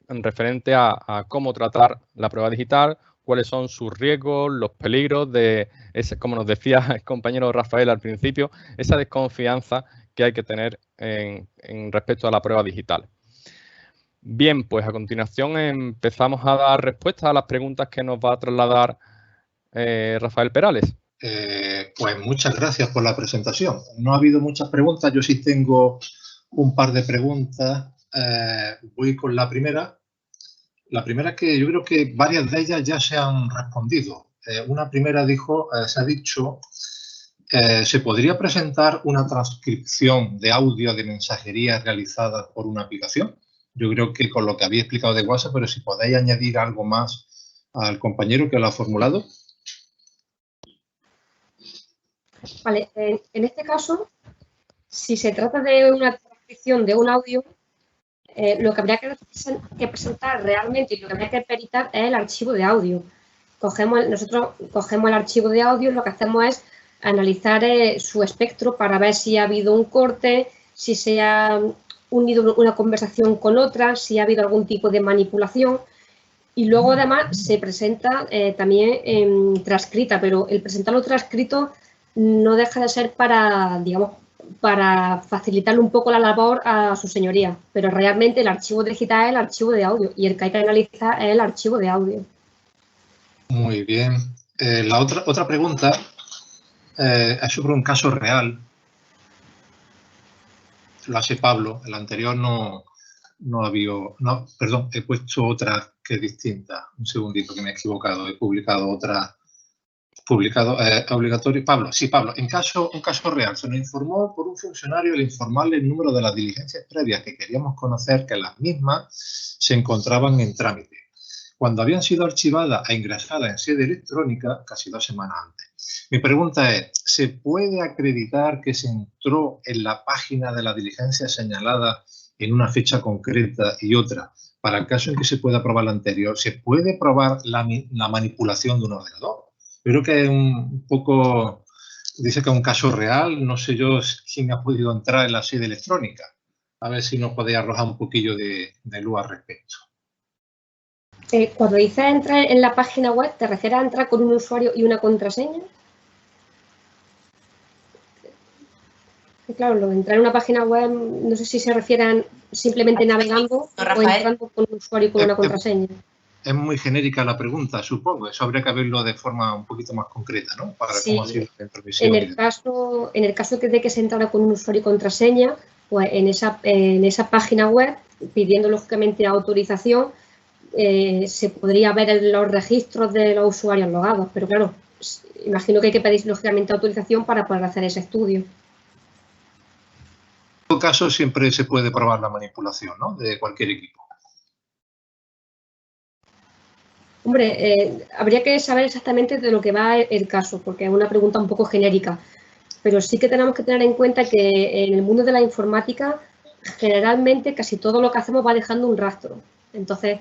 en referente a cómo tratar la prueba digital, cuáles son sus riesgos, los peligros de, como nos decía el compañero Rafael al principio, esa desconfianza que hay que tener en respecto a la prueba digital. Bien, pues a continuación empezamos a dar respuesta a las preguntas que nos va a trasladar Rafael Perales. Pues muchas gracias por la presentación. No ha habido muchas preguntas, yo sí tengo un par de preguntas. Voy con la primera. La primera es que yo creo que varias de ellas ya se han respondido. Una primera se ha dicho, ¿se podría presentar una transcripción de audio de mensajería realizada por una aplicación? Yo creo que con lo que había explicado de WhatsApp, pero si podéis añadir algo más al compañero que lo ha formulado. Vale, en este caso, si se trata de una transcripción de un audio, lo que habría que presentar realmente y lo que habría que peritar es el archivo de audio. Nosotros cogemos el archivo de audio y lo que hacemos es analizar su espectro para ver si ha habido un corte, si se ha unido una conversación con otra, si ha habido algún tipo de manipulación. Y luego, además, se presenta también transcrita, pero el presentarlo transcrito no deja de ser para, digamos, para facilitarle un poco la labor a su señoría. Pero realmente el archivo digital es el archivo de audio y el que hay que analizar es el archivo de audio. Muy bien. La otra pregunta es sobre un caso real. Lo hace Pablo. El anterior no había... No, perdón, he puesto otra que es distinta. Un segundito que me he equivocado. He publicado otra... obligatorio. Pablo, sí, Pablo. Un caso real. Se nos informó por un funcionario el informarle el número de las diligencias previas que queríamos conocer, que las mismas se encontraban en trámite, cuando habían sido archivadas e ingresadas en sede electrónica casi 2 semanas antes. Mi pregunta es, ¿se puede acreditar que se entró en la página de la diligencia señalada en una fecha concreta y otra? Para el caso en que se pueda probar la anterior, ¿se puede probar la manipulación de un ordenador? Yo creo que es un poco, dice que es un caso real, no sé yo quién ha podido entrar en la sede electrónica. A ver si nos podéis arrojar un poquillo de luz al respecto. Cuando dices entrar en la página web, ¿te refieres a entrar con un usuario y una contraseña? Claro, lo de entrar en una página web, no sé si se refieren simplemente navegando o entrando con un usuario y con una contraseña. Es muy genérica la pregunta, supongo. Eso habría que verlo de forma un poquito más concreta, ¿no? Para sí, cómo ha sido la intromisión. En el caso de que se entrara con un usuario y contraseña, pues en esa página web, pidiendo lógicamente autorización, se podría ver en los registros de los usuarios logados, pero claro, imagino que hay que pedir lógicamente autorización para poder hacer ese estudio. En todo caso, siempre se puede probar la manipulación, ¿no? De cualquier equipo. Hombre, habría que saber exactamente de lo que va el caso, porque es una pregunta un poco genérica, pero sí que tenemos que tener en cuenta que en el mundo de la informática, generalmente casi todo lo que hacemos va dejando un rastro. Entonces,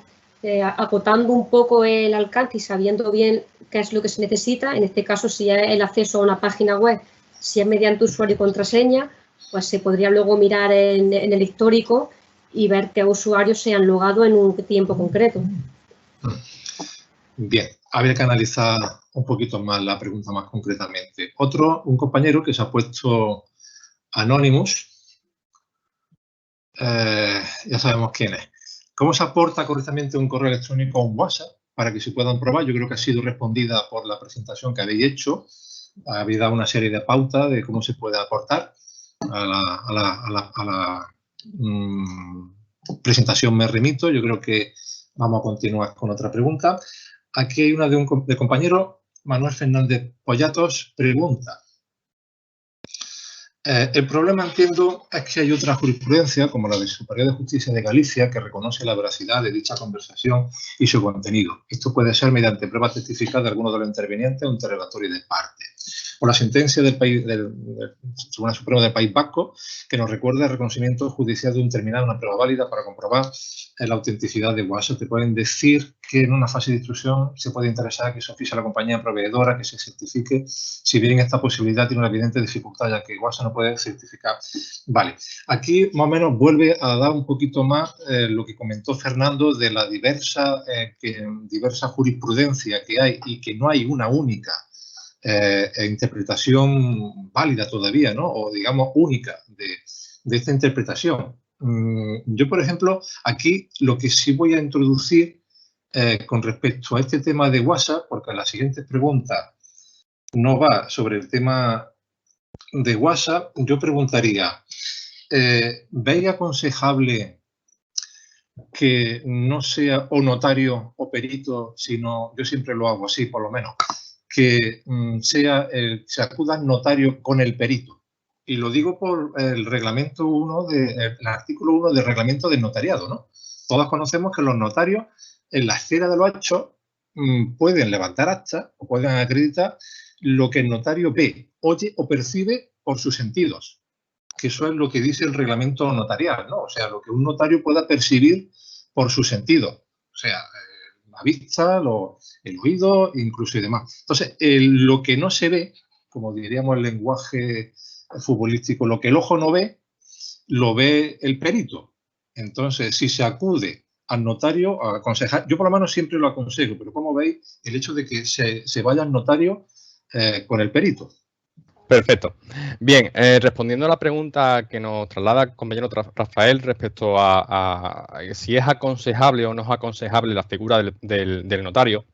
acotando un poco el alcance y sabiendo bien qué es lo que se necesita, en este caso, si es el acceso a una página web, si es mediante usuario y contraseña, pues se podría luego mirar en el histórico y ver qué usuarios se han logado en un tiempo concreto. Bien, habría que analizar un poquito más la pregunta más concretamente. Un compañero que se ha puesto Anonymous, ya sabemos quién es. ¿Cómo se aporta correctamente un correo electrónico a un WhatsApp para que se puedan probar? Yo creo que ha sido respondida por la presentación que habéis hecho. Habéis dado una serie de pautas de cómo se puede aportar. A la presentación me remito. Yo creo que vamos a continuar con otra pregunta. Aquí hay una de compañero, Manuel Fernández Pollatos, pregunta. El problema, entiendo, es que hay otra jurisprudencia, como la del Superior de Justicia de Galicia, que reconoce la veracidad de dicha conversación y su contenido. Esto puede ser mediante pruebas testificadas de alguno de los intervinientes o interrogatorio de parte. O la sentencia del Tribunal Supremo del País Vasco, que nos recuerda el reconocimiento judicial de un terminal, una prueba válida para comprobar la autenticidad de WhatsApp. Te pueden decir que en una fase de instrucción se puede interesar que se oficie a la compañía proveedora, que se certifique, si bien esta posibilidad tiene una evidente dificultad, ya que WhatsApp no puede certificar. Vale, aquí más o menos vuelve a dar un poquito más lo que comentó Fernando de la diversa jurisprudencia que hay y que no hay una única interpretación válida todavía, ¿no? O digamos única de esta interpretación. Yo, por ejemplo, aquí lo que sí voy a introducir con respecto a este tema de WhatsApp, porque la siguiente pregunta no va sobre el tema de WhatsApp, yo preguntaría, ¿veis aconsejable que no sea o notario o perito, sino, yo siempre lo hago así, por lo menos, que se acuda al notario con el perito? Y lo digo por el reglamento 1, el artículo 1 del reglamento del notariado, ¿no? Todos conocemos que los notarios, en la esfera de los hechos, pueden levantar actas o pueden acreditar lo que el notario ve, oye o percibe por sus sentidos. Que eso es lo que dice el reglamento notarial, ¿no? O sea, lo que un notario pueda percibir por sus sentidos. O sea, la vista, el oído, incluso y demás. Entonces, lo que no se ve, como diríamos el lenguaje futbolístico, lo que el ojo no ve, lo ve el perito. Entonces, si se acude al notario a aconsejar, yo por lo menos siempre lo aconsejo, pero como veis, el hecho de que se vaya al notario con el perito. Perfecto. Bien, respondiendo a la pregunta que nos traslada el compañero Rafael respecto a si es aconsejable o no es aconsejable la figura del notario,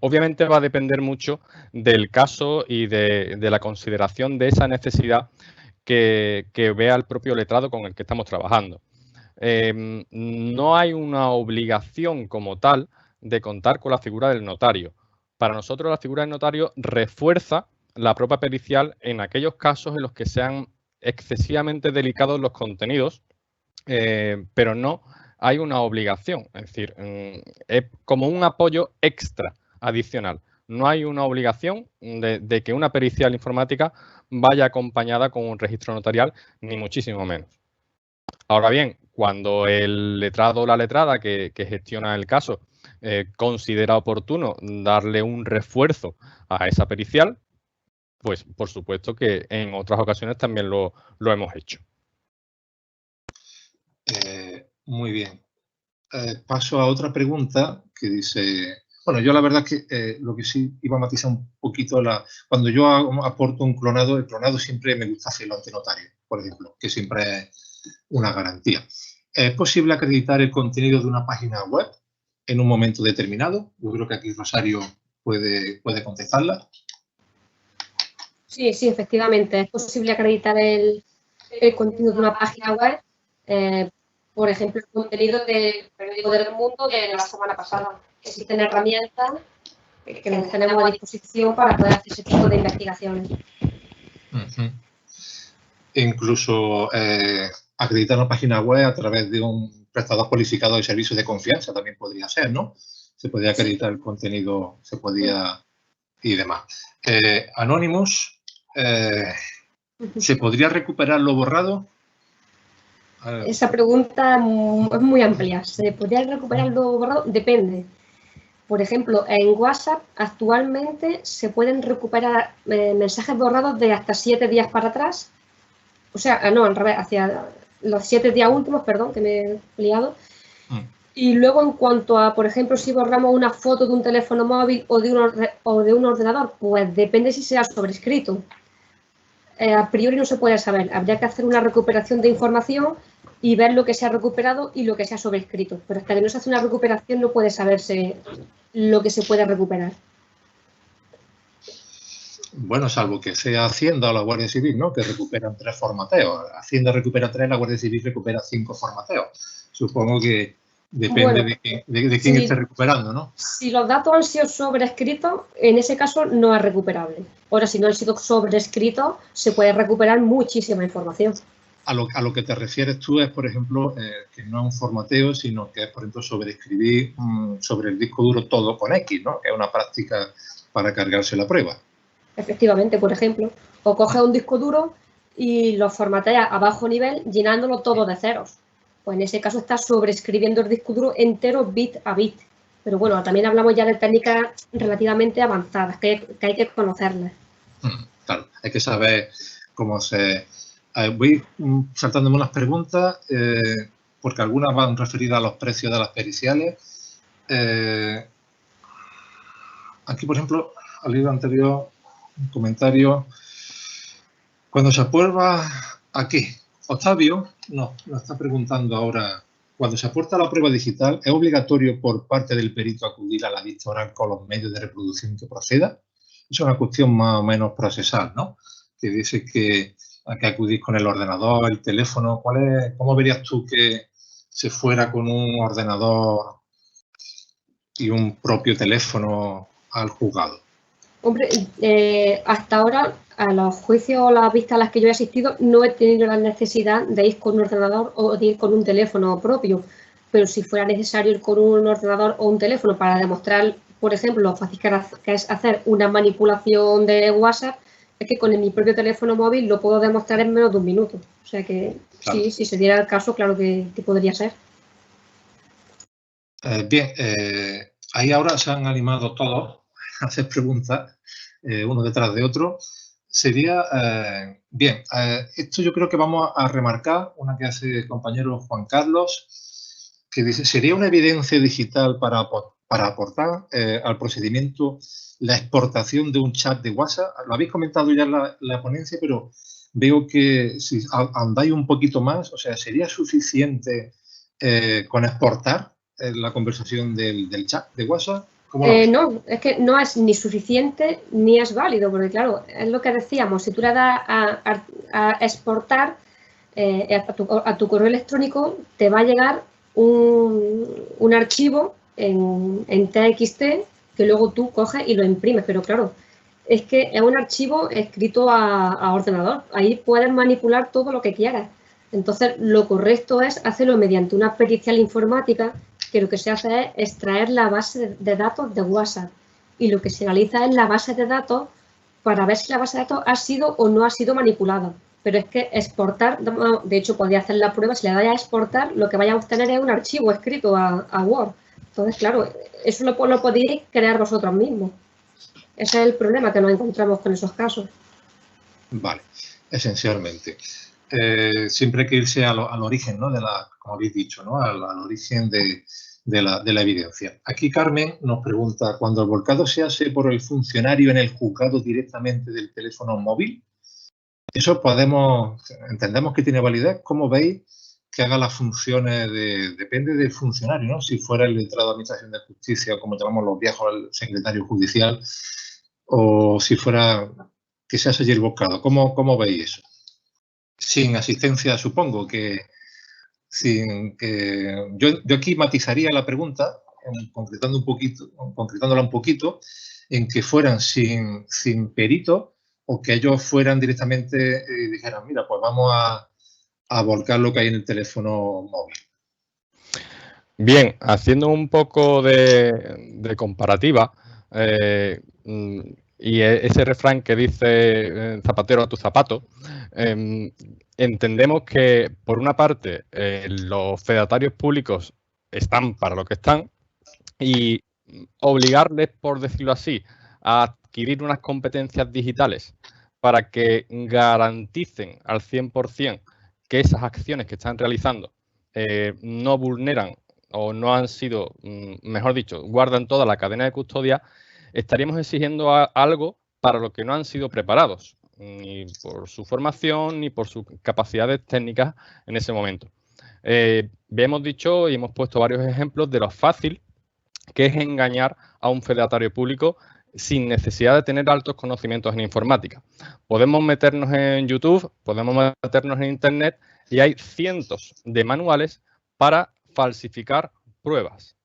obviamente va a depender mucho del caso y de la consideración de esa necesidad que vea el propio letrado con el que estamos trabajando. No hay una obligación como tal de contar con la figura del notario. Para nosotros la figura del notario refuerza la propia pericial en aquellos casos en los que sean excesivamente delicados los contenidos, pero no hay una obligación. Es decir, es como un apoyo extra adicional. No hay una obligación de que una pericial informática vaya acompañada con un registro notarial, ni muchísimo menos. Ahora bien, cuando el letrado o la letrada que gestiona el caso considera oportuno darle un refuerzo a esa pericial, pues por supuesto que en otras ocasiones también lo hemos hecho. Muy bien. Paso a otra pregunta que dice... Bueno, yo la verdad es que lo que sí iba a matizar un poquito, cuando yo aporto un clonado, el clonado siempre me gusta hacerlo ante notario, por ejemplo, que siempre es una garantía. ¿Es posible acreditar el contenido de una página web en un momento determinado? Yo creo que aquí Rosario puede contestarla. Sí, efectivamente. Es posible acreditar el contenido de una página web, por ejemplo, el contenido del periódico del Mundo de la semana pasada. Existen herramientas que las tenemos a disposición para poder hacer ese tipo de investigaciones. Incluso acreditar una página web a través de un prestador cualificado de servicios de confianza también podría ser, ¿no? Se podía acreditar el contenido, se podía y demás. Anonymous, ¿se podría recuperar lo borrado? Esa pregunta es muy amplia. ¿Se podría recuperar lo borrado? Depende. Por ejemplo, en WhatsApp actualmente se pueden recuperar mensajes borrados de hasta 7 días para atrás. O sea, no, al revés, hacia los 7 días últimos, perdón, que me he liado. Y luego, en cuanto a, por ejemplo, si borramos una foto de un teléfono móvil o de un ordenador, pues depende si sea sobrescrito. A priori no se puede saber. Habría que hacer una recuperación de información y ver lo que se ha recuperado y lo que se ha sobrescrito. Pero hasta que no se hace una recuperación no puede saberse lo que se puede recuperar. Bueno, salvo que sea Hacienda o la Guardia Civil, ¿no? Que recuperan 3 formateos. Hacienda recupera 3, la Guardia Civil recupera 5 formateos. Supongo que depende de quién esté recuperando, ¿no? Si los datos han sido sobrescritos, en ese caso no es recuperable. Ahora, si no han sido sobrescritos, se puede recuperar muchísima información. A lo que te refieres tú es, por ejemplo, que no es un formateo, sino que es, por ejemplo, sobreescribir sobre el disco duro todo con X, ¿no? Que es una práctica para cargarse la prueba. Efectivamente, por ejemplo, o coges un disco duro y lo formateas a bajo nivel llenándolo todo de ceros. Pues en ese caso estás sobreescribiendo el disco duro entero bit a bit. Pero bueno, también hablamos ya de técnicas relativamente avanzadas, que hay que conocerlas. Claro, hay que saber cómo se... voy saltándome unas preguntas, porque algunas van referidas a los precios de las periciales. Aquí, por ejemplo, al libro anterior, un comentario. Cuando se aprueba aquí, Octavio nos está preguntando ahora, cuando se aporta la prueba digital, ¿es obligatorio por parte del perito acudir a la vista oral con los medios de reproducción que proceda? Es una cuestión más o menos procesal, ¿no? Que dice que hay que acudir con el ordenador, el teléfono. ¿Cómo verías tú que se fuera con un ordenador y un propio teléfono al juzgado? Hombre, hasta ahora, a los juicios o las vistas a las que yo he asistido, no he tenido la necesidad de ir con un ordenador o de ir con un teléfono propio. Pero si fuera necesario ir con un ordenador o un teléfono para demostrar, por ejemplo, lo fácil que es hacer una manipulación de WhatsApp, es que con mi propio teléfono móvil lo puedo demostrar en menos de 1 minuto. O sea que claro. Sí, si se diera el caso, claro que podría ser. Bien, ahí ahora se han animado todos a hacer preguntas, uno detrás de otro. sería, bien, esto yo creo que vamos a remarcar una que hace el compañero Juan Carlos, que dice, ¿sería una evidencia digital para aportar al procedimiento la exportación de un chat de WhatsApp? Lo habéis comentado ya en la ponencia, pero veo que si andáis un poquito más, o sea, ¿sería suficiente con exportar la conversación del chat de WhatsApp? No, es que no es ni suficiente ni es válido, porque claro, es lo que decíamos, si tú le das a exportar a tu correo electrónico, te va a llegar un archivo en TXT que luego tú coges y lo imprimes, pero claro, es que es un archivo escrito a ordenador, ahí puedes manipular todo lo que quieras. Entonces, lo correcto es hacerlo mediante una pericial informática, que lo que se hace es extraer la base de datos de WhatsApp y lo que se analiza es la base de datos para ver si la base de datos ha sido o no ha sido manipulada. Pero es que exportar, de hecho podría hacer la prueba, si le dais a exportar, lo que vaya a obtener es un archivo escrito a Word. Entonces, claro, eso lo podéis crear vosotros mismos. Ese es el problema que nos encontramos con esos casos. Vale, esencialmente. Siempre hay que irse al origen, ¿no? Como habéis dicho, ¿no? Al origen de la evidencia. Aquí Carmen nos pregunta, cuando el volcado se hace por el funcionario en el juzgado directamente del teléfono móvil, eso entendemos que tiene validez. ¿Cómo veis que haga las funciones depende del funcionario, ¿no? Si fuera el letrado de Administración de Justicia, o como llamamos los viejos, el secretario judicial, o si fuera que se hace allí el volcado. ¿Cómo veis eso? Sin asistencia, supongo que yo aquí matizaría la pregunta, concretándola un poquito, en que fueran sin perito o que ellos fueran directamente y dijeran, mira, pues vamos a volcar lo que hay en el teléfono móvil. Bien, haciendo un poco de comparativa, y ese refrán que dice zapatero a tu zapato, entendemos que, por una parte, los fedatarios públicos están para lo que están y obligarles, por decirlo así, a adquirir unas competencias digitales para que garanticen al 100% que esas acciones que están realizando no vulneran o no han sido, mejor dicho, guardan toda la cadena de custodia, estaríamos exigiendo algo para lo que no han sido preparados, ni por su formación ni por sus capacidades técnicas en ese momento. Hemos dicho y hemos puesto varios ejemplos de lo fácil que es engañar a un fedatario público sin necesidad de tener altos conocimientos en informática. Podemos meternos en YouTube, podemos meternos en Internet y hay cientos de manuales para falsificar pruebas.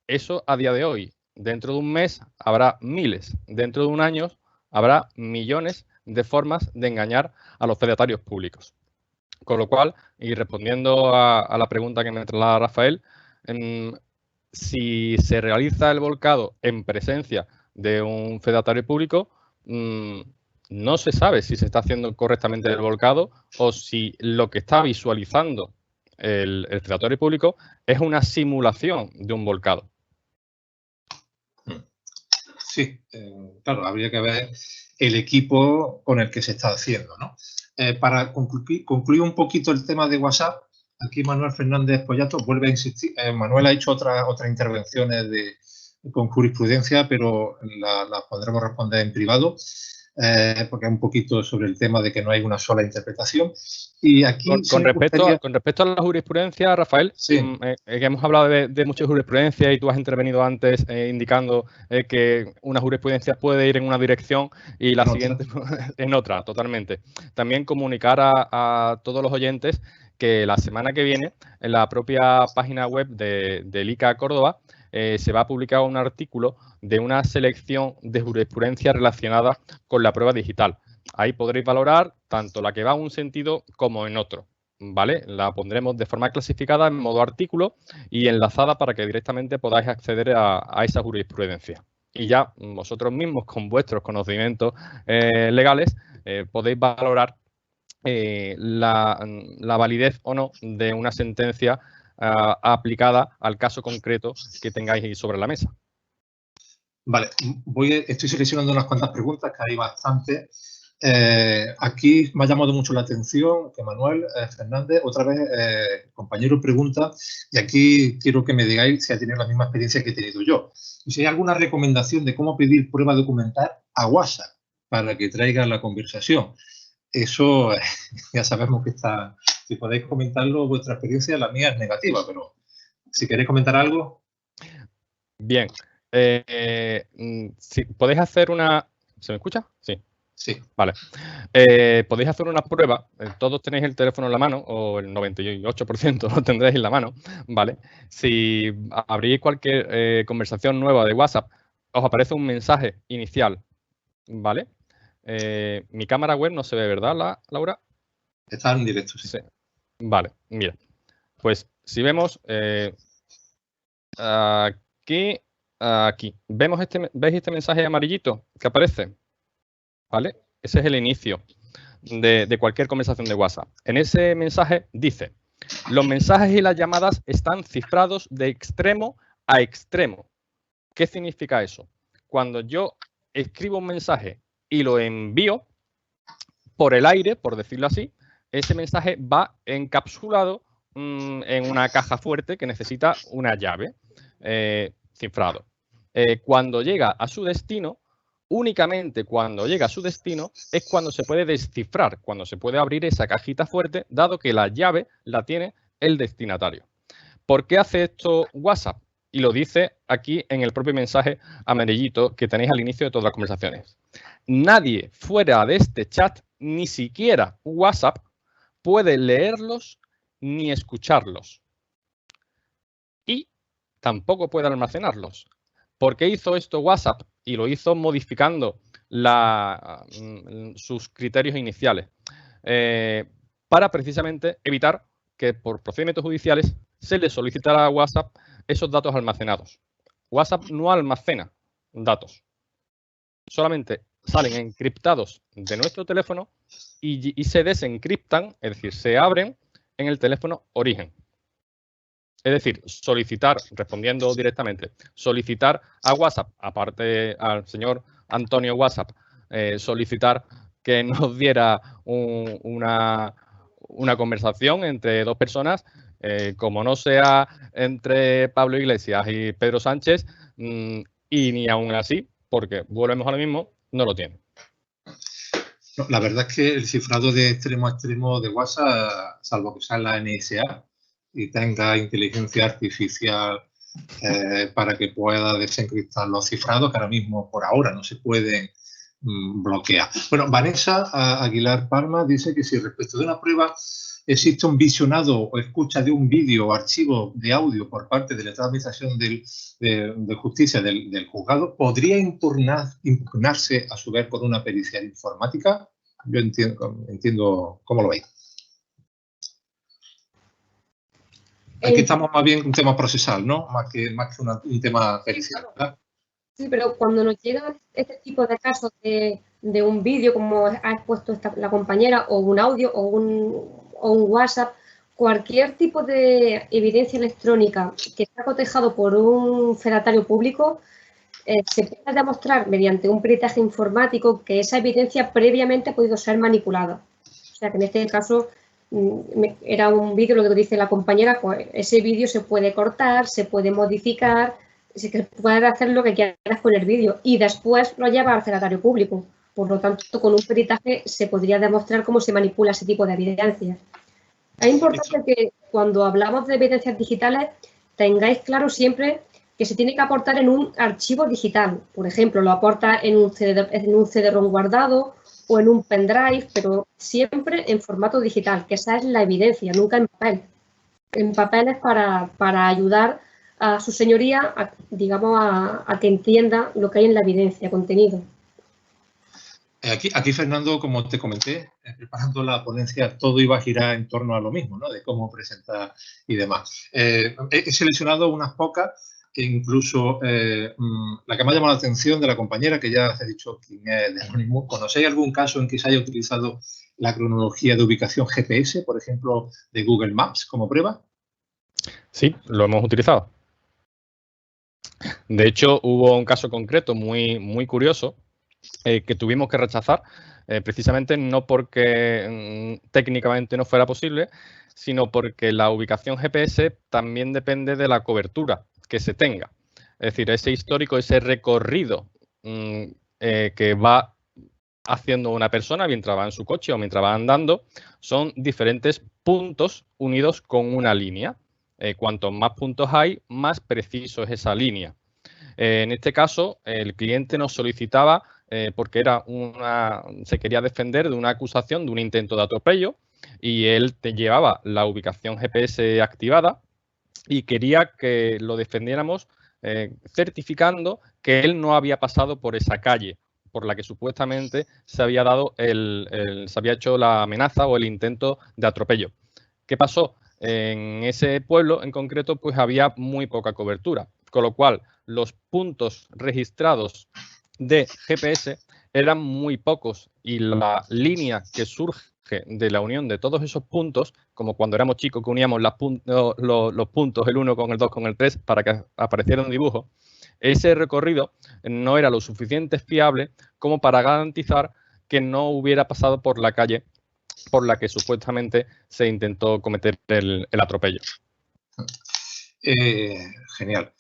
Eso a día de hoy. Dentro de un mes habrá miles. Dentro de un año habrá millones de formas de engañar a los fedatarios públicos. Con lo cual, y respondiendo a la pregunta que me traslada Rafael, si se realiza el volcado en presencia de un fedatario público, no se sabe si se está haciendo correctamente el volcado o si lo que está visualizando el fedatario público es una simulación de un volcado. Sí, claro, habría que ver el equipo con el que se está haciendo, ¿no? Para concluir un poquito el tema de WhatsApp, aquí Manuel Fernández Pollato vuelve a insistir. Manuel ha hecho otras intervenciones con jurisprudencia, pero las podremos responder en privado, porque es un poquito sobre el tema de que no hay una sola interpretación. Y aquí con respecto a la jurisprudencia, Rafael, sí. Que hemos hablado de mucha jurisprudencia y tú has intervenido antes indicando que una jurisprudencia puede ir en una dirección y la siguiente en otra, totalmente. También comunicar a todos los oyentes que la semana que viene, en la propia página web del ICA Córdoba, se va a publicar un artículo de una selección de jurisprudencia relacionada con la prueba digital. Ahí podréis valorar tanto la que va en un sentido como en otro, ¿vale? La pondremos de forma clasificada en modo artículo y enlazada para que directamente podáis acceder a esa jurisprudencia. Y ya vosotros mismos, con vuestros conocimientos legales, podéis valorar la validez o no de una sentencia aplicada al caso concreto que tengáis sobre la mesa. Vale, estoy seleccionando unas cuantas preguntas, que hay bastantes. Aquí me ha llamado mucho la atención que Manuel Fernández, otra vez, compañero, pregunta, y aquí quiero que me digáis si ha tenido la misma experiencia que he tenido yo. Y si hay alguna recomendación de cómo pedir prueba documental a WhatsApp para que traiga la conversación. Eso ya sabemos que está, si podéis comentarlo, vuestra experiencia, la mía es negativa, pero si queréis comentar algo. Bien. Si podéis hacer una... ¿Se me escucha? Sí. Sí. Vale. Podéis hacer una prueba. Todos tenéis el teléfono en la mano, o el 98% lo tendréis en la mano, ¿vale? Si abrís cualquier conversación nueva de WhatsApp, os aparece un mensaje inicial, ¿vale? Mi cámara web no se ve, ¿verdad, Laura? Está en directo, sí. Sí. Vale, mira. Pues si vemos aquí, ¿veis este mensaje amarillito que aparece? ¿Vale? Ese es el inicio de cualquier conversación de WhatsApp. En ese mensaje dice: los mensajes y las llamadas están cifrados de extremo a extremo. ¿Qué significa eso? Cuando yo escribo un mensaje y lo envío por el aire, por decirlo así, ese mensaje va encapsulado en una caja fuerte que necesita una llave cifrado. Cuando llega a su destino, únicamente cuando llega a su destino es cuando se puede descifrar, cuando se puede abrir esa cajita fuerte, dado que la llave la tiene el destinatario. ¿Por qué hace esto WhatsApp? Y lo dice aquí en el propio mensaje amarillito que tenéis al inicio de todas las conversaciones. Nadie fuera de este chat, ni siquiera WhatsApp, puede leerlos ni escucharlos. Y tampoco puede almacenarlos. ¿Por qué hizo esto WhatsApp? Y lo hizo modificando sus criterios iniciales. Para precisamente evitar que por procedimientos judiciales se le solicitara a WhatsApp esos datos almacenados. WhatsApp no almacena datos. Solamente salen encriptados de nuestro teléfono y se desencriptan, es decir, se abren en el teléfono origen. Es decir, solicitar, respondiendo directamente, solicitar a WhatsApp, aparte al señor Antonio WhatsApp, solicitar que nos diera una conversación entre dos personas, como no sea entre Pablo Iglesias y Pedro Sánchez, y ni aún así, porque volvemos a lo mismo, no lo tiene. No, la verdad es que el cifrado de extremo a extremo de WhatsApp, salvo que sea la NSA y tenga inteligencia artificial para que pueda desencriptar los cifrados, que ahora mismo, por ahora, no se pueden bloquear. Bueno, Vanessa Aguilar Palma dice que si respecto de una prueba existe un visionado o escucha de un vídeo o archivo de audio por parte de la Administración de Justicia del juzgado, ¿podría impugnarse a su vez por una pericial informática? Yo entiendo cómo lo veis. Aquí estamos más bien un tema procesal, ¿no? Más que un tema pericial, ¿verdad? Sí, pero cuando nos llegan este tipo de casos de un vídeo, como ha expuesto la compañera, o un audio, o un WhatsApp, cualquier tipo de evidencia electrónica que está cotejado por un fedatario público, se puede demostrar mediante un peritaje informático que esa evidencia previamente ha podido ser manipulada. O sea, que en este caso era un vídeo, lo que dice la compañera, pues ese vídeo se puede cortar, se puede modificar, se puede hacer lo que quieras con el vídeo y después lo lleva al fedatario público. Por lo tanto, con un peritaje se podría demostrar cómo se manipula ese tipo de evidencias. Es importante que cuando hablamos de evidencias digitales tengáis claro siempre que se tiene que aportar en un archivo digital. Por ejemplo, lo aporta en un CD-ROM guardado o en un pendrive, pero siempre en formato digital, que esa es la evidencia, nunca en papel. En papel es para ayudar a su señoría, a que entienda lo que hay en la evidencia, contenido. Aquí, Fernando, como te comenté, preparando la ponencia, todo iba a girar en torno a lo mismo, ¿no? De cómo presentar y demás. He seleccionado unas pocas, que incluso la que me ha llamado la atención de la compañera, que ya os he dicho quién es de Anonymous. ¿Conocéis algún caso en que se haya utilizado la cronología de ubicación GPS, por ejemplo, de Google Maps como prueba? Sí, lo hemos utilizado. De hecho, hubo un caso concreto muy curioso que tuvimos que rechazar, precisamente no porque técnicamente no fuera posible, sino porque la ubicación GPS también depende de la cobertura que se tenga. Es decir, ese histórico, ese recorrido que va haciendo una persona mientras va en su coche o mientras va andando, son diferentes puntos unidos con una línea. Cuantos más puntos hay, más preciso es esa línea. En este caso, el cliente nos solicitaba, porque se quería defender de una acusación de un intento de atropello, y él llevaba la ubicación GPS activada y quería que lo defendiéramos certificando que él no había pasado por esa calle por la que supuestamente se había hecho la amenaza o el intento de atropello. ¿Qué pasó? En ese pueblo en concreto pues había muy poca cobertura, con lo cual los puntos registrados de GPS eran muy pocos y la línea que surge de la unión de todos esos puntos, como cuando éramos chicos que uníamos los puntos, el 1 con el 2 con el 3 para que apareciera un dibujo, ese recorrido no era lo suficiente fiable como para garantizar que no hubiera pasado por la calle por la que supuestamente se intentó cometer el atropello. Genial.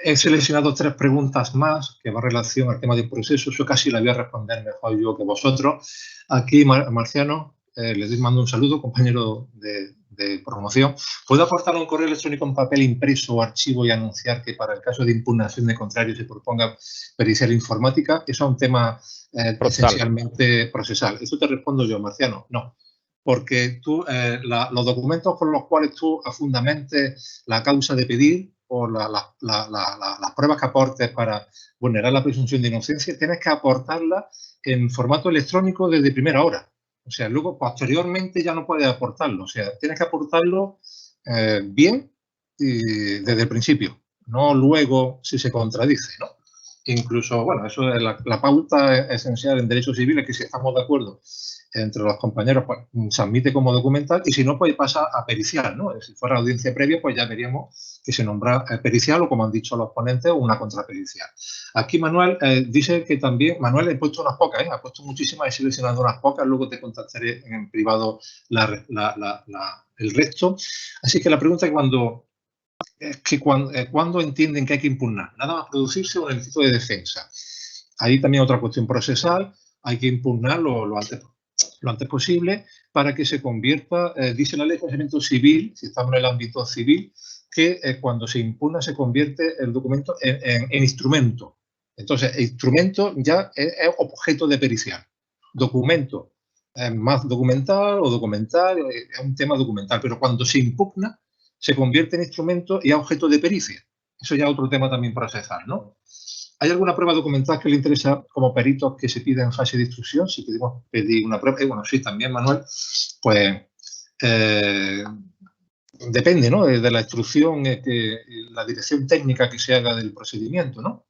He seleccionado 3 preguntas más que van en relación al tema del proceso. Yo casi la voy a responder mejor yo que vosotros. Aquí, Marciano, les mando un saludo, compañero de promoción. ¿Puedo aportar un correo electrónico en papel impreso o archivo y anunciar que para el caso de impugnación de contrario se proponga pericial informática? Eso es un tema esencialmente procesal. Eso te respondo yo, Marciano. No. Porque tú, los documentos con los cuales tú fundamentes la causa de pedir o las pruebas que aportes para vulnerar la presunción de inocencia, tienes que aportarlas en formato electrónico desde primera hora. O sea, luego, posteriormente, ya no puedes aportarlo. O sea, tienes que aportarlo bien y desde el principio, no luego si se contradice, ¿no? Incluso, bueno, eso es la pauta esencial en derechos civiles, que si estamos de acuerdo entre los compañeros, pues se admite como documental y si no, pues pasa a pericial, ¿no? Si fuera audiencia previa, pues ya veríamos que se nombra pericial o, como han dicho los ponentes, una contrapericial. Aquí Manuel dice que también, Manuel, he puesto unas pocas, ha puesto muchísimas, he seleccionado unas pocas, luego te contactaré en privado el resto. Así que la pregunta es ¿cuándo entienden que hay que impugnar? Nada más producirse un delito de defensa. Ahí también otra cuestión procesal, hay que impugnar lo antes posible para que se convierta, dice la ley de procedimiento civil, si estamos en el ámbito civil, que cuando se impugna se convierte el documento en instrumento. Entonces, el instrumento ya es objeto de pericial. Documento más documental o documental, es un tema documental, pero cuando se impugna se convierte en instrumento y es objeto de pericia. Eso ya es otro tema también procesal, ¿no? ¿Hay alguna prueba documental que le interesa como peritos que se pida en fase de instrucción? Si queremos pedir una prueba, bueno, sí, también, Manuel, pues depende, ¿no? De la instrucción, la dirección técnica que se haga del procedimiento, ¿no?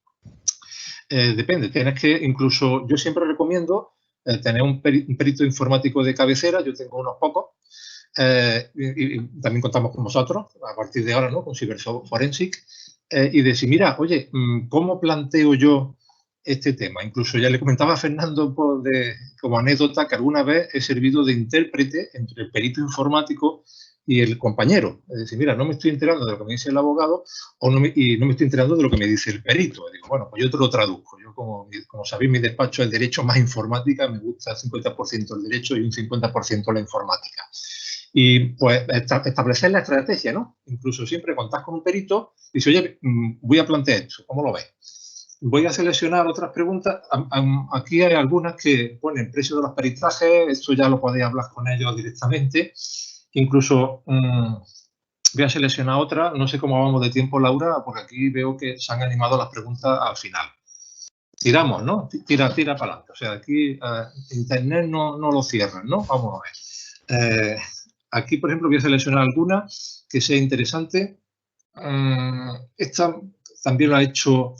Depende, tienes que, incluso, yo siempre recomiendo tener un perito informático de cabecera, yo tengo unos pocos, y también contamos con vosotros, a partir de ahora, ¿no? Con Cyberforensic, y decir, mira, oye, ¿cómo planteo yo este tema? Incluso ya le comentaba a Fernando como anécdota que alguna vez he servido de intérprete entre el perito informático y el compañero. Es decir, mira, no me estoy enterando de lo que me dice el abogado y no me estoy enterando de lo que me dice el perito. Y digo, bueno, pues yo te lo traduzco. Yo, como sabéis, mi despacho es derecho más informática, me gusta el 50% el derecho y un 50% la informática. Y pues establecer la estrategia, ¿no? Incluso siempre contás con un perito y dice, oye, voy a plantear esto, ¿cómo lo ves? Voy a seleccionar otras preguntas. Aquí hay algunas que ponen precio de los peritajes, esto ya lo podéis hablar con ellos directamente. Incluso voy a seleccionar otra, no sé cómo vamos de tiempo, Laura, porque aquí veo que se han animado las preguntas al final. Tiramos, ¿no? Tira para adelante. O sea, aquí Internet no lo cierran, ¿no? Vamos a ver. Aquí, por ejemplo, voy a seleccionar alguna que sea interesante. Esta también lo ha hecho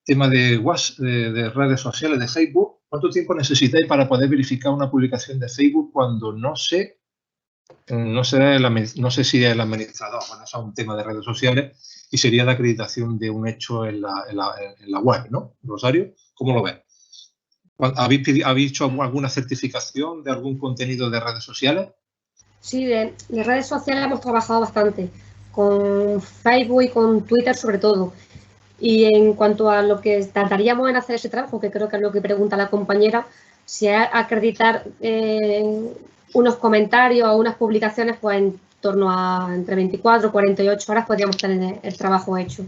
tema de WhatsApp, de redes sociales, de Facebook. ¿Cuánto tiempo necesitáis para poder verificar una publicación de Facebook cuando no sé si es el administrador? Bueno, eso es un tema de redes sociales y sería la acreditación de un hecho en la web, ¿no? Rosario, ¿cómo lo ves? ¿Habéis hecho alguna certificación de algún contenido de redes sociales? Sí, de redes sociales hemos trabajado bastante, con Facebook y con Twitter sobre todo. Y en cuanto a lo que tardaríamos en hacer ese trabajo, que creo que es lo que pregunta la compañera, si es acreditar unos comentarios o unas publicaciones, pues en torno a entre 24 y 48 horas podríamos tener el trabajo hecho.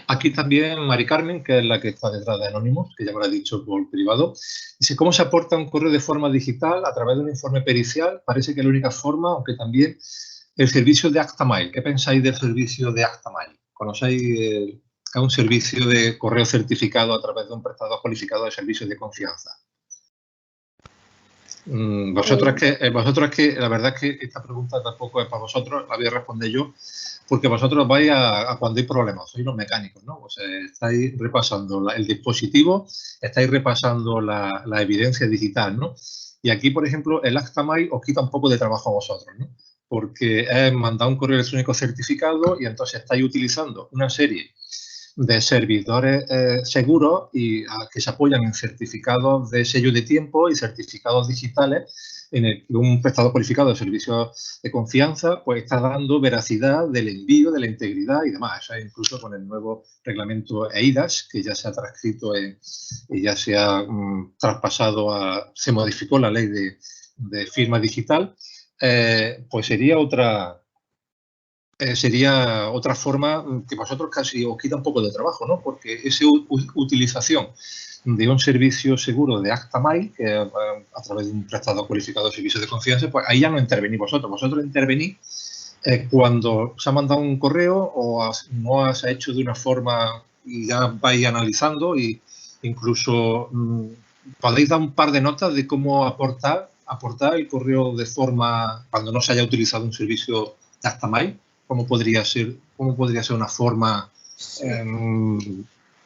Aquí también Mari Carmen, que es la que está detrás de Anonymous, que ya me lo ha dicho por privado, dice, ¿cómo se aporta un correo de forma digital a través de un informe pericial? Parece que es la única forma, aunque también el servicio de Actamail. ¿Qué pensáis del servicio de Actamail? ¿Conocéis a un servicio de correo certificado a través de un prestador cualificado de servicios de confianza? Vosotros es que la verdad es que esta pregunta tampoco es para vosotros, la voy a responder yo, porque vosotros vais a cuando hay problemas, sois los mecánicos, ¿no? O sea, estáis repasando el dispositivo, estáis repasando la evidencia digital, ¿no? Y aquí, por ejemplo, el Actamail os quita un poco de trabajo a vosotros, ¿no? Porque es mandar un correo electrónico certificado y entonces estáis utilizando una serie de servidores seguros y que se apoyan en certificados de sello de tiempo y certificados digitales en el que un prestador cualificado de servicios de confianza pues está dando veracidad del envío, de la integridad y demás. Eso es incluso con el nuevo reglamento EIDAS, que ya se ha transcrito y ya se ha traspasado se modificó la ley de firma digital, pues sería otra forma que vosotros casi os quita un poco de trabajo, ¿no? Porque esa utilización de un servicio seguro de Actamail, que a través de un prestador cualificado de servicios de confianza, pues ahí ya no intervenís vosotros. Vosotros intervenís cuando se ha mandado un correo o no se ha hecho de una forma y ya vais analizando e incluso podéis dar un par de notas de cómo aportar el correo de forma cuando no se haya utilizado un servicio de Actamail. ¿Cómo podría ser una forma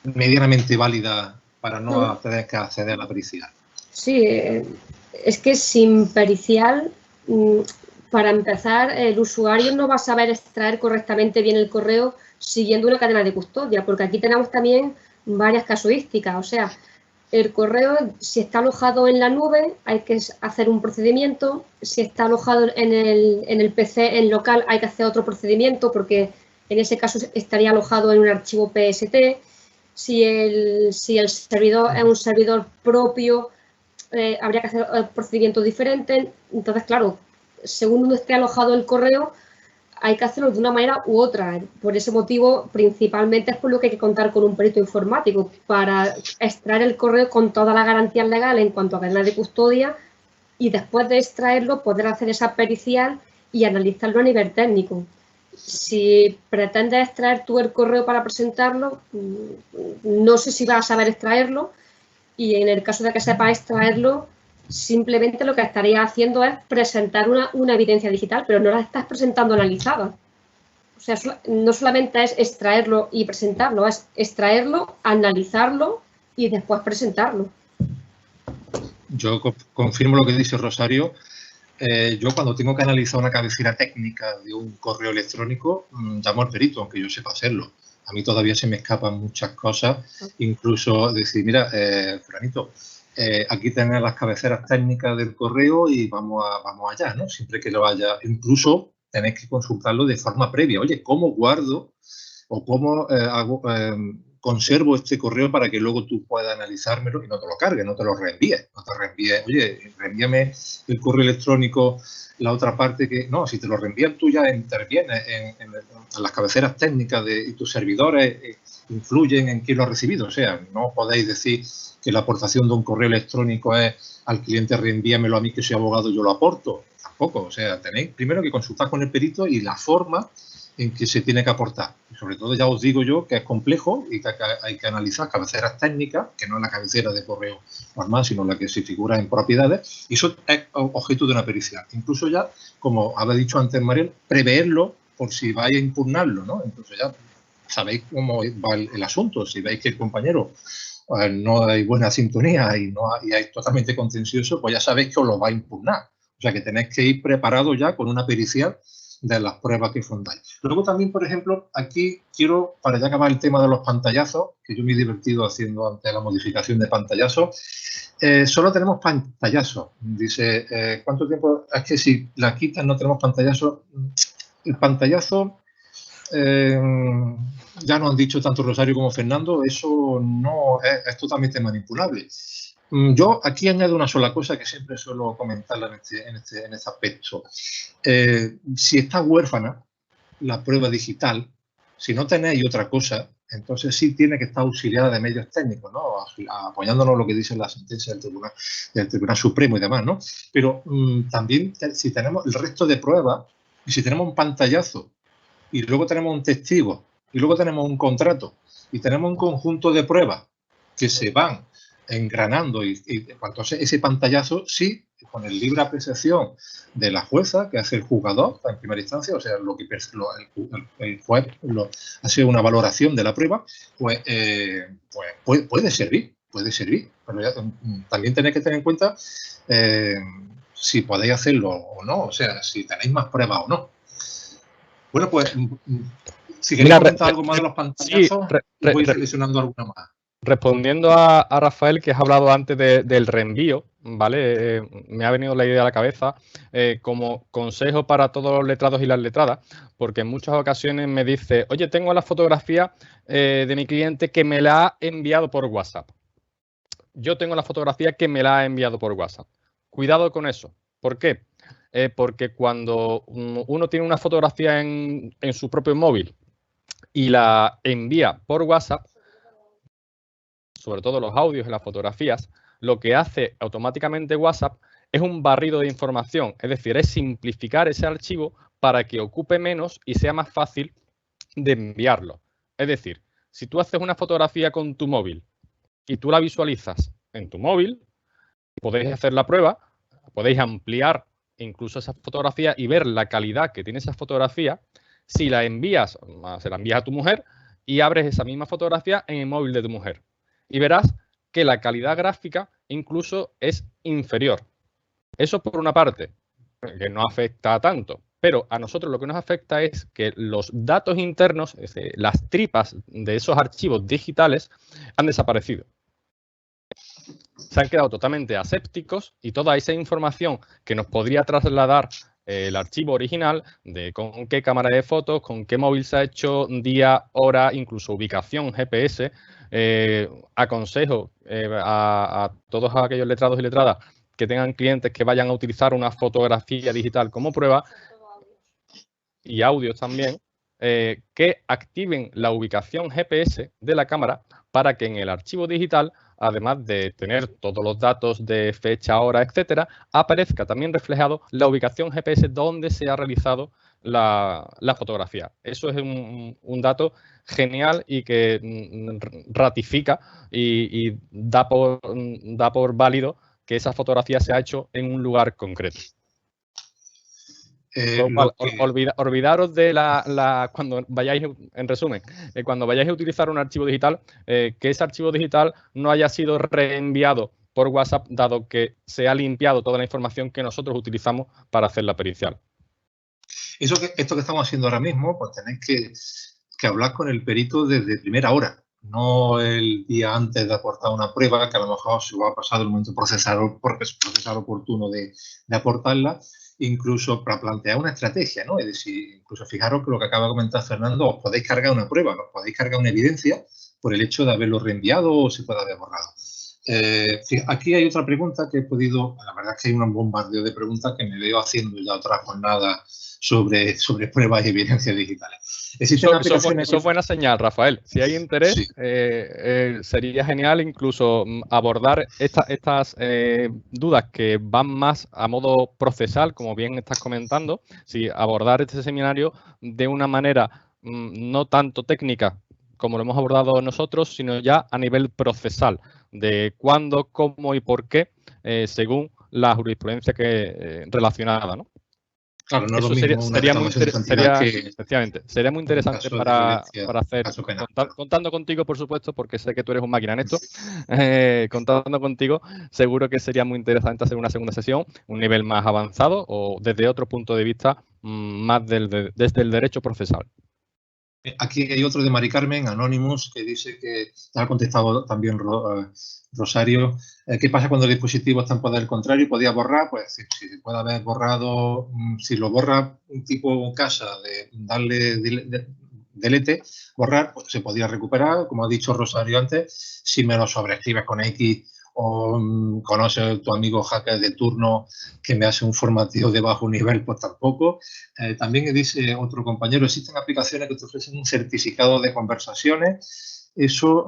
medianamente válida para no tener que acceder a la pericial? Sí, es que sin pericial, para empezar, el usuario no va a saber extraer correctamente bien el correo siguiendo una cadena de custodia, porque aquí tenemos también varias casuísticas. O sea, el correo, si está alojado en la nube, hay que hacer un procedimiento. Si está alojado en el PC, en local, hay que hacer otro procedimiento, porque en ese caso estaría alojado en un archivo PST. Si el servidor es un servidor propio, habría que hacer procedimientos diferentes. Entonces, claro, según donde esté alojado el correo, hay que hacerlo de una manera u otra. Por ese motivo, principalmente es por lo que hay que contar con un perito informático para extraer el correo con todas las garantías legales en cuanto a cadena de custodia y después de extraerlo poder hacer esa pericial y analizarlo a nivel técnico. Si pretendes extraer tú el correo para presentarlo, no sé si vas a saber extraerlo, y en el caso de que sepas extraerlo, simplemente lo que estarías haciendo es presentar una evidencia digital, pero no la estás presentando analizada. O sea, no solamente es extraerlo y presentarlo, es extraerlo, analizarlo y después presentarlo. Yo confirmo lo que dice Rosario. Yo cuando tengo que analizar una cabecera técnica de un correo electrónico, llamo al perito, aunque yo sepa hacerlo. A mí todavía se me escapan muchas cosas, incluso decir, mira, fulanito, aquí tenés las cabeceras técnicas del correo y vamos allá, ¿no? Siempre que lo haya, incluso tenéis que consultarlo de forma previa. Oye, ¿cómo guardo o cómo conservo este correo para que luego tú puedas analizármelo y no te lo cargues, no te lo reenvíes? No te reenvíes, oye, reenvíame el correo electrónico, la otra parte que... No, si te lo reenvían tú ya intervienes en las cabeceras técnicas y tus servidores influyen en quién lo ha recibido. O sea, no podéis decir que la aportación de un correo electrónico es al cliente reenvíamelo a mí que soy abogado, yo lo aporto. Tampoco, o sea, tenéis primero que consultar con el perito y la forma en que se tiene que aportar. Y sobre todo ya os digo yo que es complejo y que hay que analizar cabeceras técnicas, que no es la cabecera de correo normal, sino la que se figura en propiedades, y eso es objeto de una pericia. Incluso ya, como había dicho antes Mariel, preverlo por si vais a impugnarlo, ¿no? Entonces ya sabéis cómo va el asunto. Si veis que el compañero no hay buena sintonía y es totalmente contencioso, pues ya sabéis que os lo va a impugnar. O sea que tenéis que ir preparados ya con una pericial de las pruebas que fundáis. Luego también, por ejemplo, aquí quiero, para ya acabar el tema de los pantallazos, que yo me he divertido haciendo antes la modificación de pantallazos, solo tenemos pantallazos. Dice, ¿cuánto tiempo? Es que si la quitas no tenemos pantallazos. El pantallazo, ya nos han dicho tanto Rosario como Fernando, eso no es totalmente manipulable. Yo aquí añado una sola cosa que siempre suelo comentarla en este aspecto. Si está huérfana la prueba digital, si no tenéis otra cosa, entonces sí tiene que estar auxiliada de medios técnicos, ¿no? Apoyándonos en lo que dice la sentencia del Tribunal Supremo y demás, ¿no? Pero también si tenemos el resto de pruebas, y si tenemos un pantallazo, y luego tenemos un testigo, y luego tenemos un contrato, y tenemos un conjunto de pruebas que se van engranando y entonces ese pantallazo sí, con el libre apreciación de la jueza que hace el juzgador en primera instancia, o sea, lo que el juez hace una valoración de la prueba, pues puede servir, pero ya, también tenéis que tener en cuenta si podéis hacerlo o no, o sea, si tenéis más pruebas o no. Bueno, pues si queréis comentar algo más de los pantallazos, voy seleccionando alguna más. Respondiendo a Rafael, que has hablado antes del reenvío, ¿vale? Me ha venido la idea a la cabeza como consejo para todos los letrados y las letradas, porque en muchas ocasiones me dice, oye, tengo la fotografía de mi cliente que me la ha enviado por WhatsApp. Yo tengo la fotografía que me la ha enviado por WhatsApp. Cuidado con eso. ¿Por qué? Porque cuando uno tiene una fotografía en su propio móvil y la envía por WhatsApp, sobre todo los audios y las fotografías, lo que hace automáticamente WhatsApp es un barrido de información, es decir, es simplificar ese archivo para que ocupe menos y sea más fácil de enviarlo. Es decir, si tú haces una fotografía con tu móvil y tú la visualizas en tu móvil, podéis hacer la prueba, podéis ampliar incluso esa fotografía y ver la calidad que tiene esa fotografía. Si la envías, se la envías a tu mujer y abres esa misma fotografía en el móvil de tu mujer. Y verás que la calidad gráfica incluso es inferior. Eso por una parte, que no afecta tanto. Pero a nosotros lo que nos afecta es que los datos internos, es decir, las tripas de esos archivos digitales, han desaparecido. Se han quedado totalmente asépticos y toda esa información que nos podría trasladar el archivo original de con qué cámara de fotos, con qué móvil se ha hecho, día, hora, incluso ubicación, GPS. Aconsejo a todos aquellos letrados y letradas que tengan clientes que vayan a utilizar una fotografía digital como prueba y audios también, que activen la ubicación GPS de la cámara para que en el archivo digital, además de tener todos los datos de fecha, hora, etcétera, aparezca también reflejado la ubicación GPS donde se ha realizado la fotografía. Eso es un dato genial y que ratifica y da por válido que esa fotografía se ha hecho en un lugar concreto. Olvidaros de cuando vayáis, en resumen, cuando vayáis a utilizar un archivo digital, que ese archivo digital no haya sido reenviado por WhatsApp, dado que se ha limpiado toda la información que nosotros utilizamos para hacer la pericial. Esto que estamos haciendo ahora mismo, pues tenéis que hablar con el perito desde primera hora, no el día antes de aportar una prueba, que a lo mejor se va a pasar el momento procesar oportuno de aportarla, incluso para plantear una estrategia, ¿no? Es decir, incluso fijaros que lo que acaba de comentar Fernando, os podéis cargar una prueba, os podéis cargar una evidencia por el hecho de haberlo reenviado o se puede haber borrado. Aquí hay otra pregunta que he podido, la verdad es que hay un bombardeo de preguntas que me veo haciendo ya otra jornada sobre pruebas y evidencias digitales. Eso es buena señal, Rafael. Si hay interés, sí. Sería genial incluso abordar estas dudas que van más a modo procesal, como bien estás comentando, si abordar este seminario de una manera no tanto técnica como lo hemos abordado nosotros, sino ya a nivel procesal, de cuándo, cómo y por qué, según la jurisprudencia relacionada, ¿no? Claro, no es Eso lo mismo una reclamación de cantidad efectivamente, sería muy interesante para hacer, contando contigo, por supuesto, porque sé que tú eres un máquina en esto, contando contigo, seguro que sería muy interesante hacer una segunda sesión, un nivel más avanzado o desde otro punto de vista más desde el derecho procesal. Aquí hay otro de Mari Carmen, Anonymous, que dice que ha contestado también Rosario. ¿Qué pasa cuando el dispositivo está en poder contrario? ¿Podía borrar? Pues si puede haber borrado, si lo borra un tipo casa de darle delete, borrar, pues se podía recuperar. Como ha dicho Rosario antes, si me lo sobreescribes con X o conoce tu amigo hacker de turno que me hace un formateo de bajo nivel, pues tampoco. También dice otro compañero, existen aplicaciones que te ofrecen un certificado de conversaciones. Eso,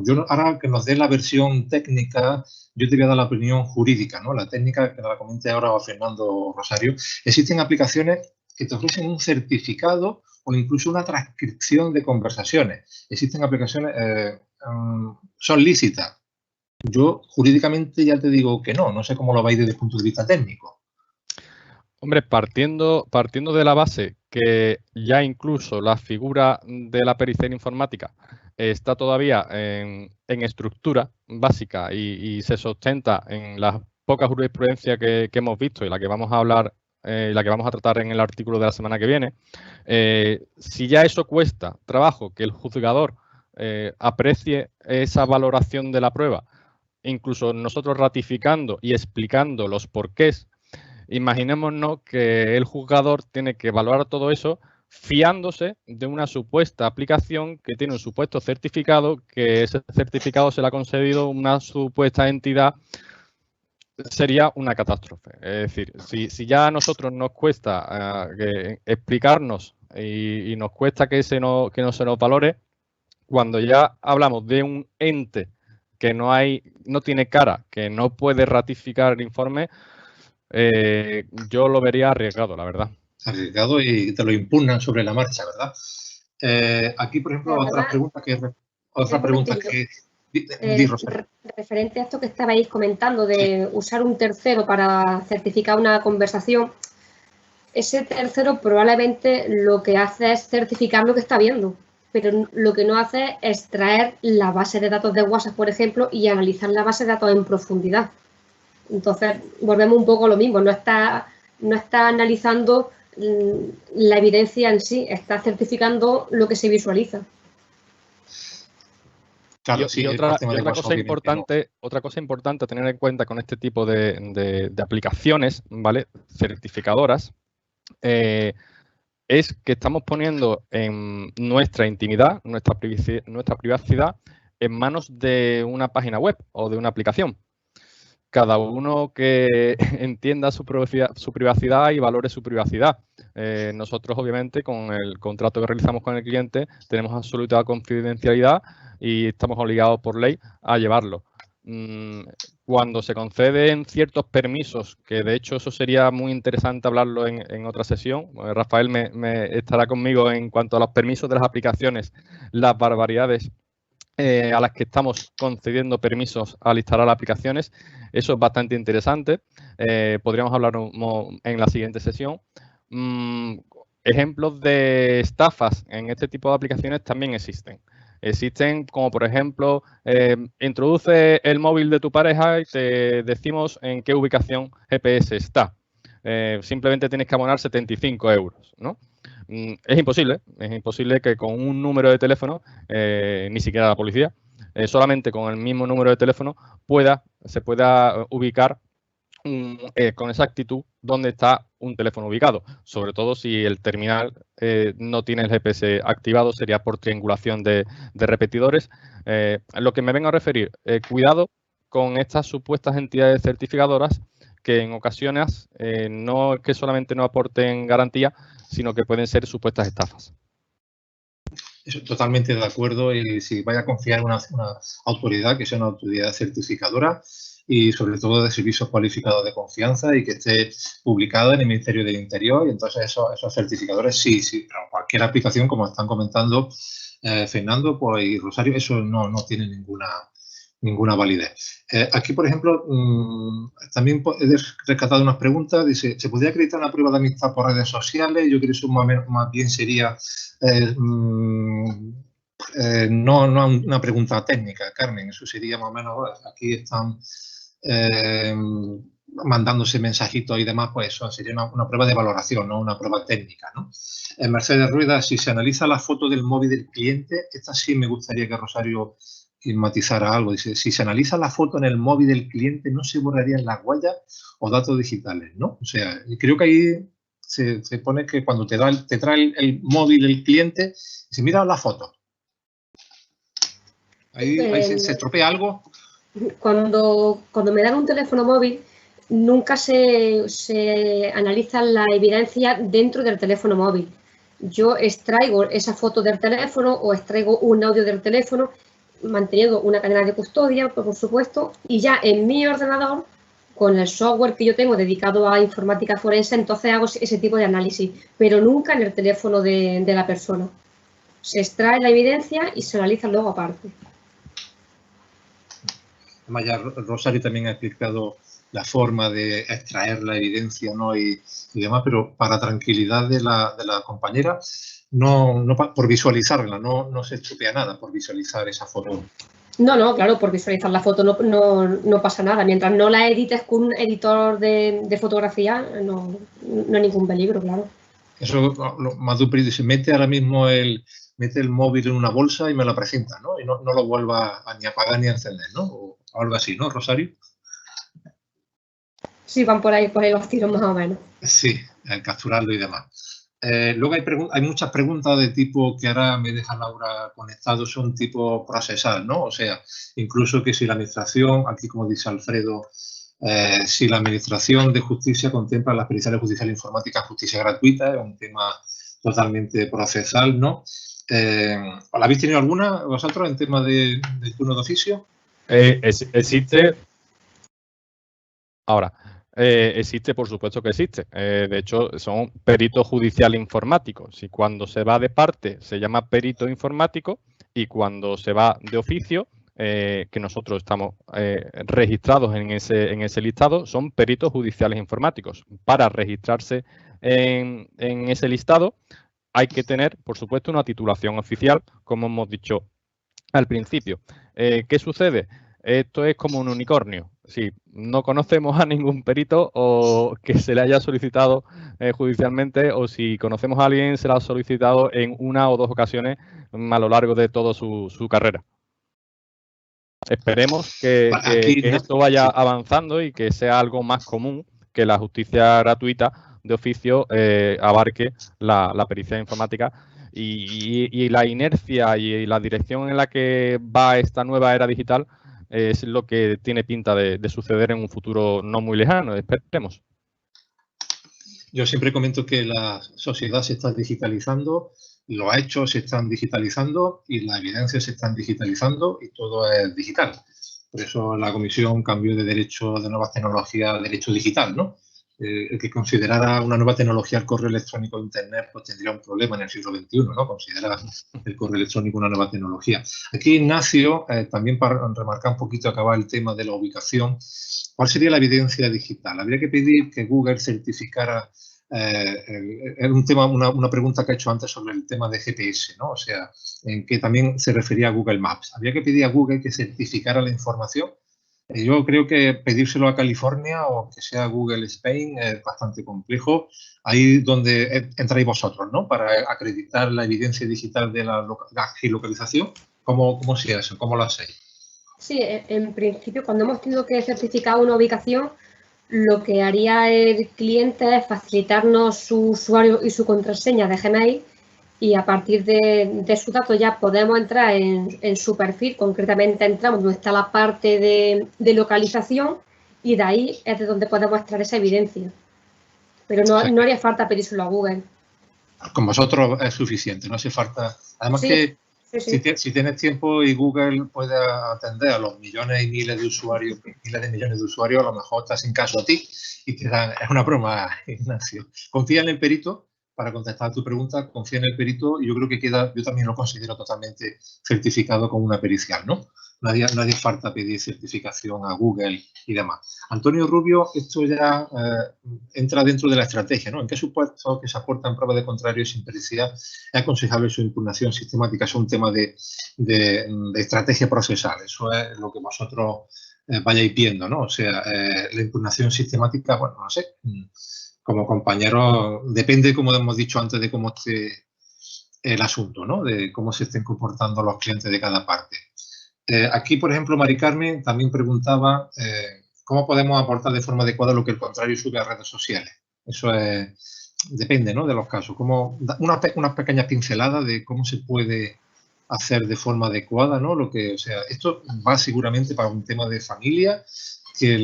yo ahora que nos dé la versión técnica, yo te voy a dar la opinión jurídica, ¿no? La técnica que la comente ahora Fernando Rosario. Existen aplicaciones que te ofrecen un certificado o incluso una transcripción de conversaciones. Existen aplicaciones, son lícitas. Yo jurídicamente ya te digo que no sé cómo lo vais desde el punto de vista técnico. Hombre, partiendo de la base que ya incluso la figura de la pericia informática está todavía en estructura básica y se sustenta en las pocas jurisprudencia que hemos visto y la que vamos a hablar, la que vamos a tratar en el artículo de la semana que viene, si ya eso cuesta trabajo que el juzgador aprecie esa valoración de la prueba, incluso nosotros ratificando y explicando los porqués, imaginémonos que el juzgador tiene que evaluar todo eso fiándose de una supuesta aplicación que tiene un supuesto certificado, que ese certificado se le ha concedido una supuesta entidad, sería una catástrofe. Es decir, si ya a nosotros nos cuesta explicarnos y nos cuesta que no se nos valore, cuando ya hablamos de un ente que no tiene cara, que no puede ratificar el informe, yo lo vería arriesgado, la verdad. Arriesgado y te lo impugnan sobre la marcha, ¿verdad? Aquí, por ejemplo, otra pregunta que... Referente a esto que estabais comentando de usar un tercero para certificar una conversación, ese tercero probablemente lo que hace es certificar lo que está viendo, pero lo que no hace es extraer la base de datos de WhatsApp, por ejemplo, y analizar la base de datos en profundidad. Entonces, volvemos un poco a lo mismo, no está analizando la evidencia en sí, está certificando lo que se visualiza. Claro, y otra cosa importante a tener en cuenta con este tipo de aplicaciones, ¿vale? Certificadoras, es que estamos poniendo en nuestra intimidad, nuestra privacidad, en manos de una página web o de una aplicación. Cada uno que entienda su privacidad y valore su privacidad. Nosotros, obviamente, con el contrato que realizamos con el cliente, tenemos absoluta confidencialidad y estamos obligados por ley a llevarlo. Cuando se conceden ciertos permisos, que de hecho eso sería muy interesante hablarlo en otra sesión, Rafael me estará conmigo en cuanto a los permisos de las aplicaciones, las barbaridades a las que estamos concediendo permisos al instalar aplicaciones. Eso es bastante interesante. Podríamos hablar en la siguiente sesión. Ejemplos de estafas en este tipo de aplicaciones también existen. Existen como, por ejemplo, introduce el móvil de tu pareja y te decimos en qué ubicación GPS está. Simplemente tienes que abonar 75 euros, ¿no? Es imposible que con un número de teléfono, ni siquiera la policía, solamente con el mismo número de teléfono se pueda ubicar con exactitud dónde está un teléfono ubicado, sobre todo si el terminal no tiene el GPS activado, sería por triangulación de repetidores. Lo que me vengo a referir, cuidado con estas supuestas entidades certificadoras que en ocasiones no es que solamente no aporten garantía, sino que pueden ser supuestas estafas. Totalmente de acuerdo. Y si vaya a confiar en una autoridad que sea una autoridad certificadora y sobre todo de servicios cualificados de confianza y que esté publicada en el Ministerio del Interior, y entonces esos certificadores sí, pero cualquier aplicación, como están comentando Fernando pues, y Rosario, eso no tiene ninguna validez. Aquí, por ejemplo, también he rescatado unas preguntas. Dice, ¿se podría acreditar una prueba de amistad por redes sociales? Yo creo que eso más bien sería no una pregunta técnica, Carmen. Eso sería más o menos, aquí están mandándose mensajitos y demás, pues eso sería una prueba de valoración, no una prueba técnica, ¿no? Mercedes Rueda, si se analiza la foto del móvil del cliente, esta sí me gustaría que Rosario matizara algo. Dice, si se analiza la foto en el móvil del cliente, no se borrarían las huellas o datos digitales, ¿no? O sea, creo que ahí se pone que cuando te trae el móvil el cliente, dice, mira la foto. Ahí se estropea algo. Cuando me dan un teléfono móvil, nunca se analiza la evidencia dentro del teléfono móvil. Yo extraigo esa foto del teléfono o extraigo un audio del teléfono, manteniendo una cadena de custodia, por supuesto, y ya en mi ordenador, con el software que yo tengo dedicado a informática forense, entonces hago ese tipo de análisis, pero nunca en el teléfono de la persona. Se extrae la evidencia y se analiza luego aparte. Además, ya Rosario también ha explicado la forma de extraer la evidencia, ¿no? y demás, pero para tranquilidad de la compañera, no por visualizarla, no se estropea nada por visualizar esa foto. No, claro, por visualizar la foto no pasa nada. Mientras no la edites con un editor de fotografía, no hay ningún peligro, claro. Eso, Madupri dice, mete ahora mismo mete el móvil en una bolsa y me lo presenta, ¿no? Y no lo vuelva a ni apagar ni a encender, ¿no? O algo así, ¿no, Rosario? Sí, van por ahí los tiros más o menos. Sí, el capturarlo y demás. Luego hay muchas preguntas de tipo que ahora me deja Laura conectado, son tipo procesal, ¿no? O sea, incluso que si la administración, aquí como dice Alfredo, si la administración de justicia contempla las periciales judiciales informáticas justicia gratuita, es un tema totalmente procesal, ¿no? ¿La habéis tenido alguna vosotros en tema de turno de oficio? Existe. Ahora, existe, por supuesto que existe. De hecho, son peritos judiciales informáticos. Y cuando se va de parte se llama perito informático y cuando se va de oficio, que nosotros estamos registrados en ese listado, son peritos judiciales informáticos. Para registrarse en ese listado hay que tener, por supuesto, una titulación oficial, como hemos dicho al principio. ¿Qué sucede? Esto es como un unicornio. Si no conocemos a ningún perito o que se le haya solicitado judicialmente, o si conocemos a alguien, se le ha solicitado en una o dos ocasiones a lo largo de toda su carrera. Esperemos que esto vaya avanzando y que sea algo más común, que la justicia gratuita de oficio abarque la pericia informática. Y la inercia y la dirección en la que va esta nueva era digital es lo que tiene pinta de suceder en un futuro no muy lejano, esperemos. Yo siempre comento que la sociedad se está digitalizando, los hechos se están digitalizando y las evidencias se están digitalizando y todo es digital. Por eso la Comisión cambió de Derecho de Nuevas Tecnologías a Derecho Digital, ¿no? El que considerara una nueva tecnología el correo electrónico o Internet, pues tendría un problema en el siglo XXI, ¿no? Considerar el correo electrónico una nueva tecnología. Aquí, Ignacio, también para remarcar un poquito, acabar el tema de la ubicación, ¿cuál sería la evidencia digital? Habría que pedir que Google certificara, es un tema, una pregunta que he hecho antes sobre el tema de GPS, ¿no? O sea, en que también se refería a Google Maps. Habría que pedir a Google que certificara la información. Yo creo que pedírselo a California o que sea Google Spain es bastante complejo. Ahí donde entráis vosotros, ¿no? Para acreditar la evidencia digital de la geolocalización. ¿Cómo se hace? ¿Cómo lo hacéis? Sí, en principio, cuando hemos tenido que certificar una ubicación, lo que haría el cliente es facilitarnos su usuario y su contraseña de Gmail y a partir de sus datos ya podemos entrar en su perfil. Concretamente entramos donde está la parte de localización y de ahí es de donde podemos extraer esa evidencia. Pero no haría falta pedírselo a Google. Con vosotros es suficiente, no hace falta. Además sí, que sí. Si tienes tiempo y Google puede atender a los millones y miles de usuarios, miles de millones de usuarios, a lo mejor estás sin caso a ti y te dan, es una broma, Ignacio. Confía en el perito, para contestar a tu pregunta, confía en el perito y yo creo que queda, yo también lo considero totalmente certificado como una pericial, ¿no? nadie falta pedir certificación a Google y demás. Antonio Rubio, esto ya entra dentro de la estrategia, ¿no? ¿En qué supuesto que se aportan pruebas de contrario sin pericia es aconsejable su impugnación sistemática? Es un tema de estrategia procesal. Eso es lo que vosotros vayáis viendo, ¿no? O sea, la impugnación sistemática, bueno, no sé, como compañero, depende, como hemos dicho antes, de cómo esté el asunto, ¿no? De cómo se estén comportando los clientes de cada parte. Aquí, por ejemplo, Mari Carmen también preguntaba cómo podemos aportar de forma adecuada lo que el contrario sube a redes sociales. Eso depende, ¿no?, de los casos. Como unas pequeñas pinceladas de cómo se puede hacer de forma adecuada, ¿no? O sea, esto va seguramente para un tema de familia, que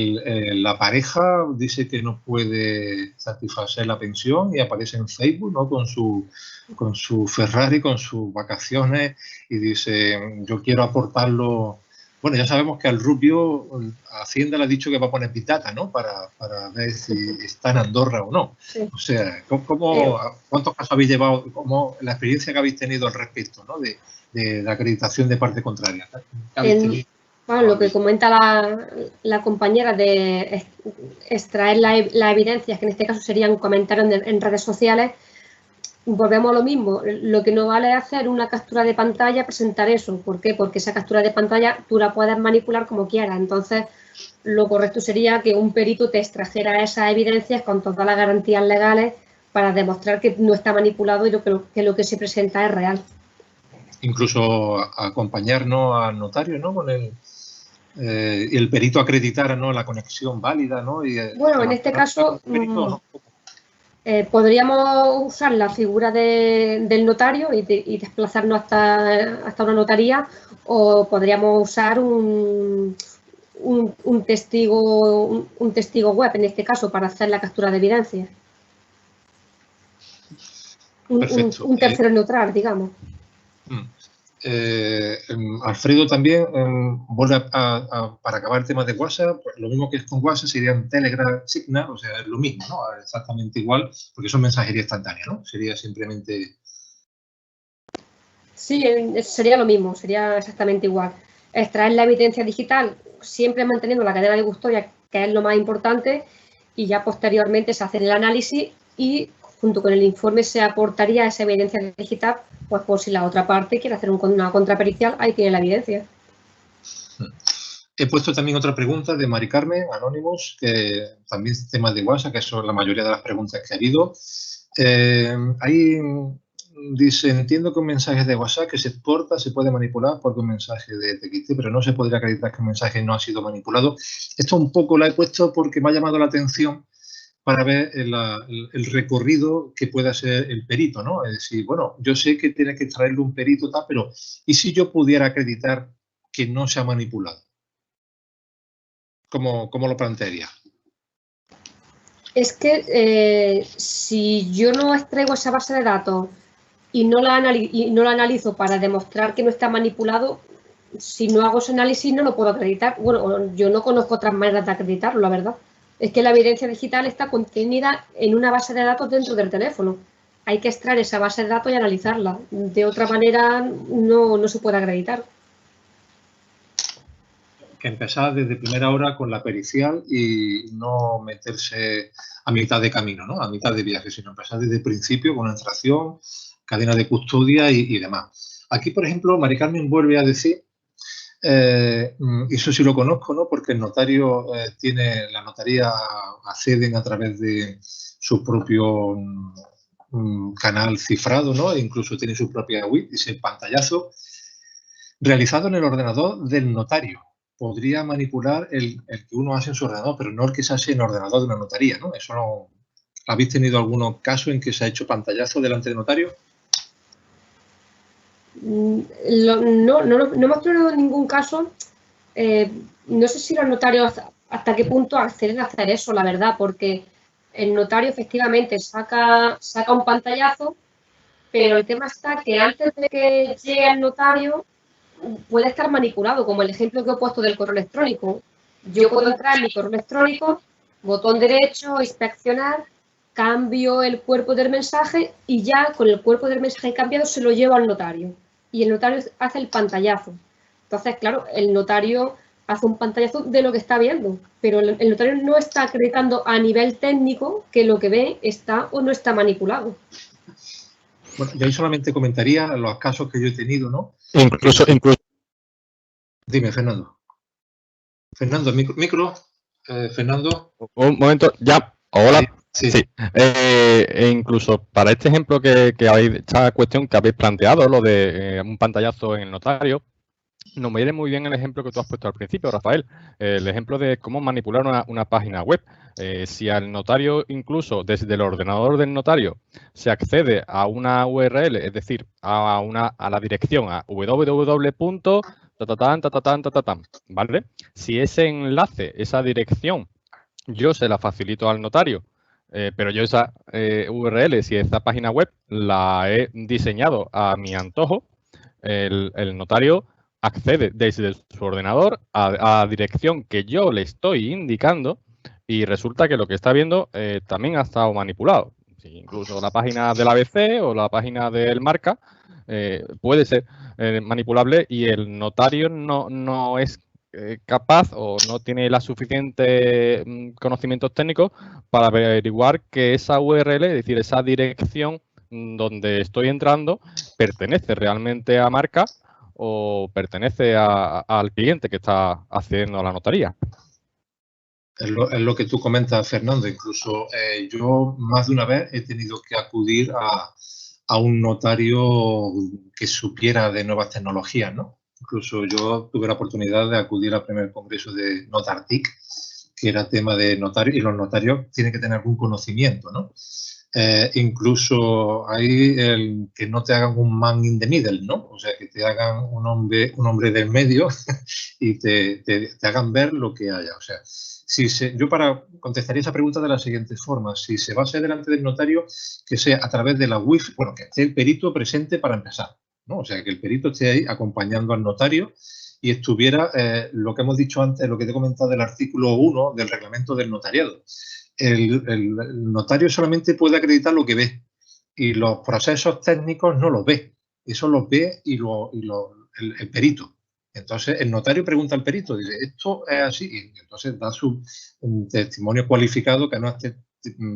la pareja dice que no puede satisfacer la pensión y aparece en Facebook, ¿no?, con su Ferrari, con sus vacaciones, y dice, yo quiero aportarlo. Bueno, ya sabemos que al Rubio Hacienda le ha dicho que va a poner Big Data, ¿no?, para ver si está en Andorra o no. Sí. O sea, ¿cuántos casos habéis llevado? ¿Cómo la experiencia que habéis tenido al respecto, ¿no?, de la acreditación de parte contraria? Bueno, lo que comenta la compañera de extraer la evidencia, que en este caso serían comentarios en redes sociales, volvemos a lo mismo. Lo que no vale es hacer una captura de pantalla, presentar eso. ¿Por qué? Porque esa captura de pantalla tú la puedes manipular como quieras. Entonces, lo correcto sería que un perito te extrajera esas evidencias con todas las garantías legales para demostrar que no está manipulado y que lo que se presenta es real. Incluso acompañarnos al notario, ¿no?, con el perito acreditara, ¿no?, la conexión válida, ¿no? Bueno, en este caso podríamos usar la figura del notario y desplazarnos hasta una notaría, o podríamos usar un testigo web, en este caso, para hacer la captura de evidencia. Un tercero neutral, digamos. Alfredo también vuelve para acabar el tema de WhatsApp, pues lo mismo que es con WhatsApp serían Telegram, Signal, o sea, es lo mismo, ¿no? Exactamente igual, porque son mensajería instantánea, ¿no? Sería simplemente... Sí, sería lo mismo, sería exactamente igual. Extraer la evidencia digital, siempre manteniendo la cadena de custodia, que es lo más importante, y ya posteriormente se hace el análisis y junto con el informe se aportaría esa evidencia digital, pues por si la otra parte quiere hacer una contrapericial, ahí tiene la evidencia. He puesto también otra pregunta de Mari Carmen, Anonymous, que también es tema de WhatsApp, que son la mayoría de las preguntas que ha habido. Ahí dice, entiendo que un mensaje de WhatsApp que se exporta se puede manipular porque un mensaje de TXT, pero no se podría acreditar que un mensaje no ha sido manipulado. Esto un poco lo he puesto porque me ha llamado la atención para ver el recorrido que puede hacer el perito, ¿no? Es decir, bueno, yo sé que tiene que extraerle un perito, tal, pero ¿y si yo pudiera acreditar que no se ha manipulado? ¿Cómo lo plantearía? Es que si yo no extraigo esa base de datos y no la analizo para demostrar que no está manipulado, si no hago ese análisis no lo puedo acreditar. Bueno, yo no conozco otras maneras de acreditarlo, la verdad. Es que la evidencia digital está contenida en una base de datos dentro del teléfono. Hay que extraer esa base de datos y analizarla. De otra manera no se puede acreditar. Que empezar desde primera hora con la pericial y no meterse a mitad de camino, ¿no? A mitad de viaje, sino empezar desde el principio con la extracción, cadena de custodia y demás. Aquí, por ejemplo, Mari Carmen vuelve a decir, eso sí lo conozco, ¿no?, porque el notario la notaría acceden a través de su propio canal cifrado, ¿no? E incluso tiene su propia web, dice pantallazo, realizado en el ordenador del notario. Podría manipular el que uno hace en su ordenador, pero no el que se hace en el ordenador de una notaría, ¿no? Eso no. ¿Habéis tenido algunos casos en que se ha hecho pantallazo delante del notario? No hemos tenido ningún caso. No sé si los notarios hasta qué punto acceden a hacer eso, la verdad, porque el notario efectivamente saca un pantallazo, pero el tema está que antes de que llegue al notario puede estar manipulado, como el ejemplo que he puesto del correo electrónico. Yo puedo entrar en mi correo electrónico, botón derecho, inspeccionar, cambio el cuerpo del mensaje y ya con el cuerpo del mensaje cambiado se lo llevo al notario. Y el notario hace el pantallazo. Entonces, claro, el notario hace un pantallazo de lo que está viendo, pero el notario no está acreditando a nivel técnico que lo que ve está o no está manipulado. Bueno, yo ahí solamente comentaría los casos que yo he tenido, ¿no? Incluso. Dime, Fernando. Fernando, micro. Fernando. Un momento, ya. Hola. Sí. E incluso para este ejemplo que habéis, esta cuestión que habéis planteado, lo de un pantallazo en el notario, nos viene muy bien el ejemplo que tú has puesto al principio, Rafael, el ejemplo de cómo manipular una página web. Si al notario, incluso desde el ordenador del notario, se accede a una URL, es decir, a la dirección, a www.tatatán, ¿vale? Si ese enlace, esa dirección, yo se la facilito al notario, pero yo esa URL, si esa página web la he diseñado a mi antojo, el notario accede desde su ordenador a la dirección que yo le estoy indicando y resulta que lo que está viendo también ha estado manipulado. Sí, incluso la página del ABC o la página del Marca puede ser manipulable y el notario no es capaz o no tiene la suficiente conocimientos técnicos para averiguar que esa URL, es decir, esa dirección donde estoy entrando, pertenece realmente a Marca o pertenece al cliente que está accediendo a la notaría. Es lo que tú comentas, Fernando. Incluso yo más de una vez he tenido que acudir a un notario que supiera de nuevas tecnologías, ¿no? Incluso yo tuve la oportunidad de acudir al primer congreso de Notartic, que era tema de notario, y los notarios tienen que tener algún conocimiento, ¿no? Incluso hay el que no te hagan un man in the middle, ¿no? O sea, que te hagan un hombre del medio y te hagan ver lo que haya. O sea, yo contestaría esa pregunta de la siguiente forma. Si se va a hacer delante del notario, que sea a través de la wifi, bueno, que esté el perito presente para empezar, ¿no? O sea, que el perito esté ahí acompañando al notario y estuviera lo que hemos dicho antes, lo que te he comentado del artículo 1 del reglamento del notariado. El notario solamente puede acreditar lo que ve y los procesos técnicos no los ve. Eso los ve el perito. Entonces, el notario pregunta al perito, dice, ¿esto es así? Y entonces da un testimonio cualificado que no es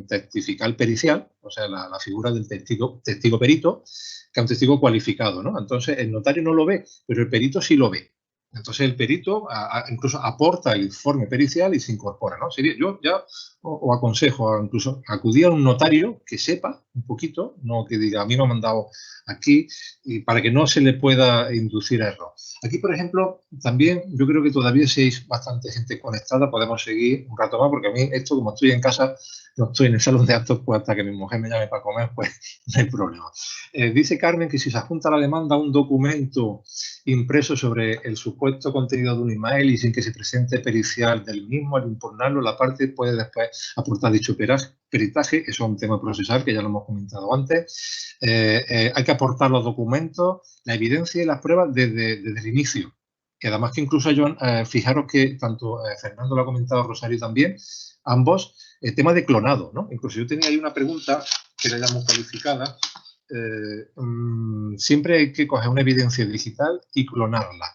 testifical pericial, o sea, la figura del testigo perito, que es un testigo cualificado, ¿no? Entonces, el notario no lo ve, pero el perito sí lo ve. Entonces, el perito incluso aporta el informe pericial y se incorpora, ¿no? Yo ya os aconsejo incluso acudir a un notario que sepa un poquito, no que diga, a mí me han mandado aquí, y para que no se le pueda inducir a error. Aquí, por ejemplo, también yo creo que todavía si hay bastante gente conectada, podemos seguir un rato más, porque a mí esto, como estoy en casa, no estoy en el salón de actos, pues hasta que mi mujer me llame para comer, pues no hay problema. Dice Carmen que si se adjunta a la demanda un documento impreso sobre el supuesto contenido de un email y sin que se presente pericial del mismo, al impugnarlo, la parte puede después aportar dicho peritaje. Eso es un tema procesal que ya lo hemos comentado antes. Hay que aportar los documentos, la evidencia y las pruebas desde el inicio. Y además que incluso, John, fijaros que tanto Fernando lo ha comentado, Rosario también, ambos, el tema de clonado, ¿no? Incluso yo tenía ahí una pregunta que la llamo cualificada. Siempre hay que coger una evidencia digital y clonarla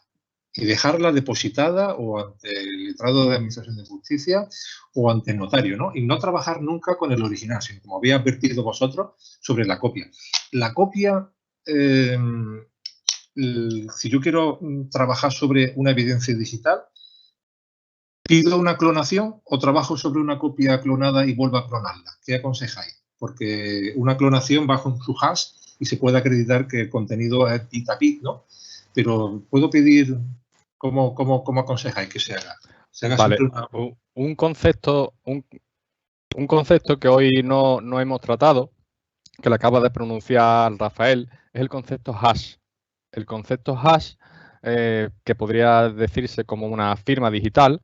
y dejarla depositada o ante el letrado de Administración de Justicia o ante el notario, ¿no? Y no trabajar nunca con el original, sino como habéis advertido vosotros, sobre la copia. La copia, si yo quiero trabajar sobre una evidencia digital, ¿pido una clonación o trabajo sobre una copia clonada y vuelvo a clonarla? ¿Qué aconsejáis? Porque una clonación va con su hash y se puede acreditar que el contenido es bit a bit, ¿no? Pero puedo pedir, ¿cómo aconsejáis que se haga? Vale, un concepto que hoy no hemos tratado, que lo acaba de pronunciar Rafael, es el concepto hash. El concepto hash, que podría decirse como una firma digital,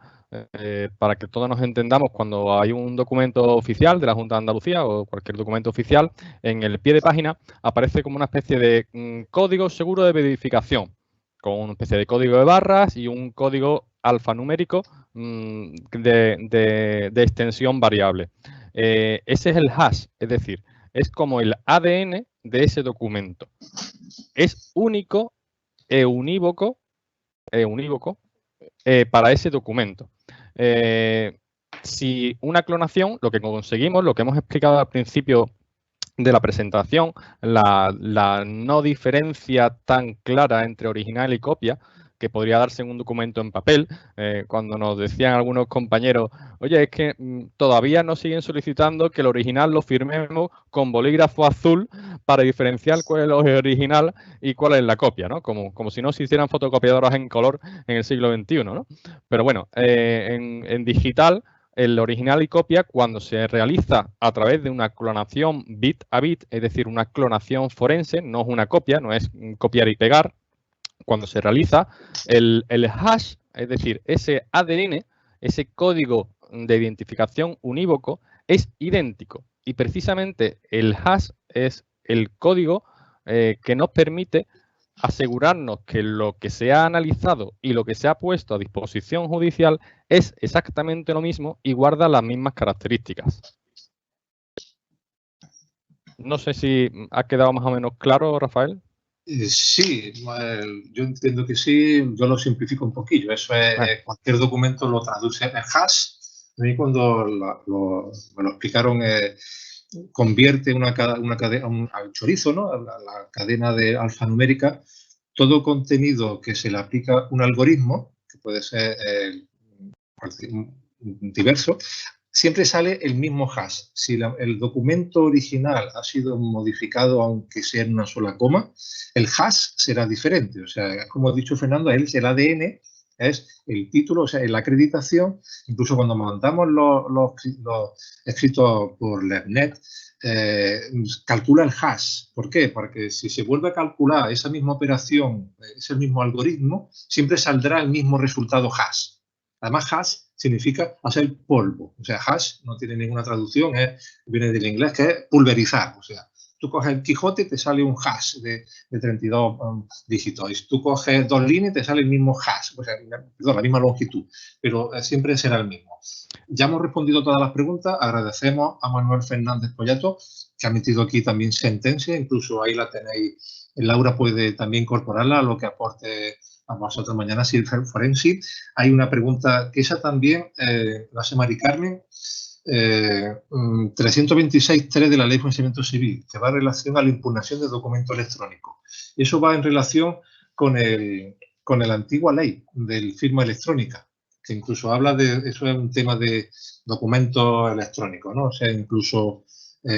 para que todos nos entendamos, cuando hay un documento oficial de la Junta de Andalucía o cualquier documento oficial, en el pie de página aparece como una especie de código seguro de verificación, con una especie de código de barras y un código alfanumérico de extensión variable. Ese es el hash, es decir, es como el ADN de ese documento. Es único e unívoco unívoco para ese documento. Si una clonación, lo que conseguimos, lo que hemos explicado al principio de la presentación, la no diferencia tan clara entre original y copia, que podría darse en un documento en papel, cuando nos decían algunos compañeros, oye, es que todavía nos siguen solicitando que el original lo firmemos con bolígrafo azul para diferenciar cuál es el original y cuál es la copia, ¿no? Como si no se hicieran fotocopiadoras en color en el siglo XXI, ¿no? Pero bueno, en digital, el original y copia, cuando se realiza a través de una clonación bit a bit, es decir, una clonación forense, no es una copia, no es copiar y pegar. Cuando se realiza el hash, es decir, ese ADN, ese código de identificación unívoco, es idéntico. Y precisamente el hash es el código que nos permite asegurarnos que lo que se ha analizado y lo que se ha puesto a disposición judicial es exactamente lo mismo y guarda las mismas características. No sé si ha quedado más o menos claro, Rafael. Sí, yo entiendo que sí, yo lo simplifico un poquillo. Eso es, cualquier documento lo traduce en hash. A mí cuando me lo explicaron, convierte una cadena al chorizo, ¿no? La cadena de alfanumérica, todo contenido que se le aplica un algoritmo, que puede ser diverso, siempre sale el mismo hash. Si el documento original ha sido modificado, aunque sea en una sola coma, el hash será diferente. O sea, como ha dicho Fernando, el ADN es el título, o sea, la acreditación. Incluso cuando mandamos los escritos por LabNet, calcula el hash. ¿Por qué? Porque si se vuelve a calcular esa misma operación, ese mismo algoritmo, siempre saldrá el mismo resultado hash. Además, hash significa hacer polvo. O sea, hash no tiene ninguna traducción, viene del inglés, que es pulverizar. O sea, tú coges el Quijote y te sale un hash de 32 dígitos. Y si tú coges 2 líneas, te sale el mismo hash, o sea, perdón, la misma longitud, pero siempre será el mismo. Ya hemos respondido todas las preguntas. Agradecemos a Manuel Fernández Pollato, que ha metido aquí también sentencia. Incluso ahí la tenéis. Laura puede también incorporarla a lo que aporte a vosotros mañana, si el forense. Hay una pregunta que esa también la hace Mari Carmen. 326.3 de la Ley de Enjuiciamiento Civil, que va en relación a la impugnación de documentos electrónicos. Eso va en relación con la antigua ley de firma electrónica, que incluso habla de, eso es un tema de documentos electrónicos, ¿no? O sea, incluso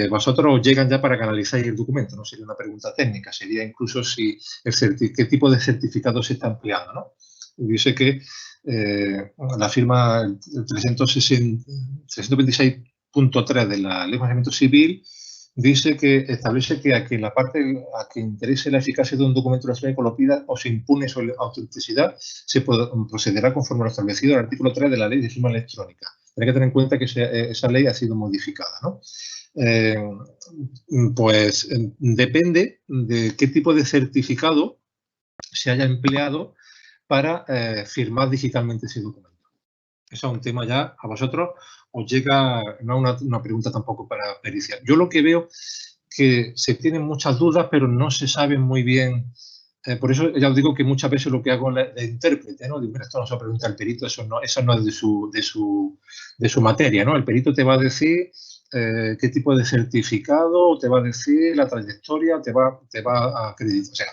vosotros os llegan ya para que analizáis el documento, no sería una pregunta técnica, sería incluso si qué tipo de certificado se está empleando, ¿no? Y dice que la firma 326.3 de la Ley de Enjuiciamiento Civil dice que establece que a quien interese la eficacia de un documento electrónico lo pida o se impugne su autenticidad, se procederá conforme a lo establecido en el artículo 3 de la Ley de Firma Electrónica. Hay que tener en cuenta que esa ley ha sido modificada, ¿no? Pues depende de qué tipo de certificado se haya empleado para firmar digitalmente ese documento. Eso es un tema ya, a vosotros os llega, no es una pregunta tampoco para periciar. Yo lo que veo que se tienen muchas dudas, pero no se sabe muy bien. Por eso ya os digo que muchas veces lo que hago es de intérprete, ¿no? Digo, esto no se lo pregunta el perito, eso no es de su materia, ¿no? El perito te va a decir qué tipo de certificado, te va a decir la trayectoria, te va a acreditar, o sea,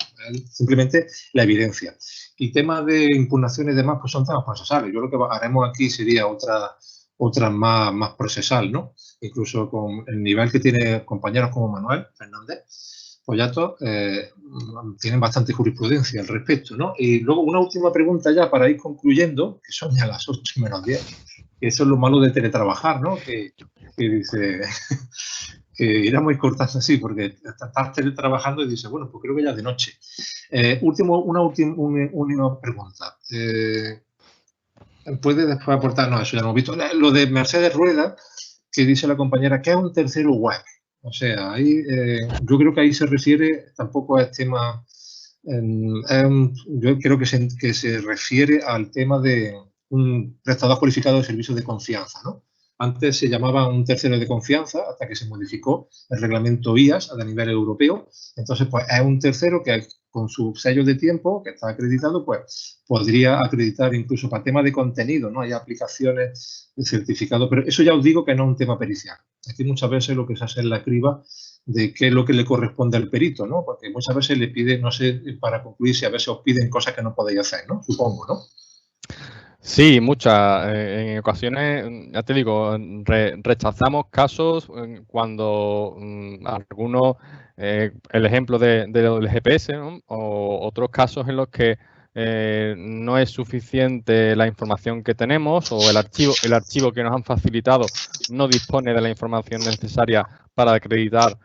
simplemente la evidencia. Y temas de impugnaciones y demás, pues son temas procesales. Yo lo que haremos aquí sería otra más procesal, ¿no? Incluso con el nivel que tiene compañeros como Manuel Fernández Pollato, tienen bastante jurisprudencia al respecto, ¿no? Y luego una última pregunta ya para ir concluyendo, que son ya las 8 menos 10, que eso es lo malo de teletrabajar, ¿no? Que dice que iremos cortando así, porque estás teletrabajando y dices, bueno, pues creo que ya es de noche. Una última pregunta. ¿Puede después aportarnos eso? Ya lo hemos visto. Lo de Mercedes Rueda, que dice la compañera, que es un tercero web. O sea, ahí, yo creo que ahí se refiere tampoco al tema, yo creo que se refiere al tema de un prestador cualificado de servicios de confianza, ¿no? Antes se llamaba un tercero de confianza hasta que se modificó el reglamento IAS a nivel europeo. Entonces, pues es un tercero que con su sello de tiempo, que está acreditado, pues podría acreditar incluso para temas de contenido, ¿no? Hay aplicaciones de certificado, pero eso ya os digo que no es un tema pericial. Aquí muchas veces lo que se hace es la criba de qué es lo que le corresponde al perito, ¿no? Porque muchas veces le piden, no sé, para concluir, si a veces os piden cosas que no podéis hacer, ¿no? Supongo, ¿no? Sí, muchas. En ocasiones, ya te digo, rechazamos casos cuando algunos, el ejemplo del GPS, ¿no? O otros casos en los que no es suficiente la información que tenemos o el archivo que nos han facilitado no dispone de la información necesaria para acreditar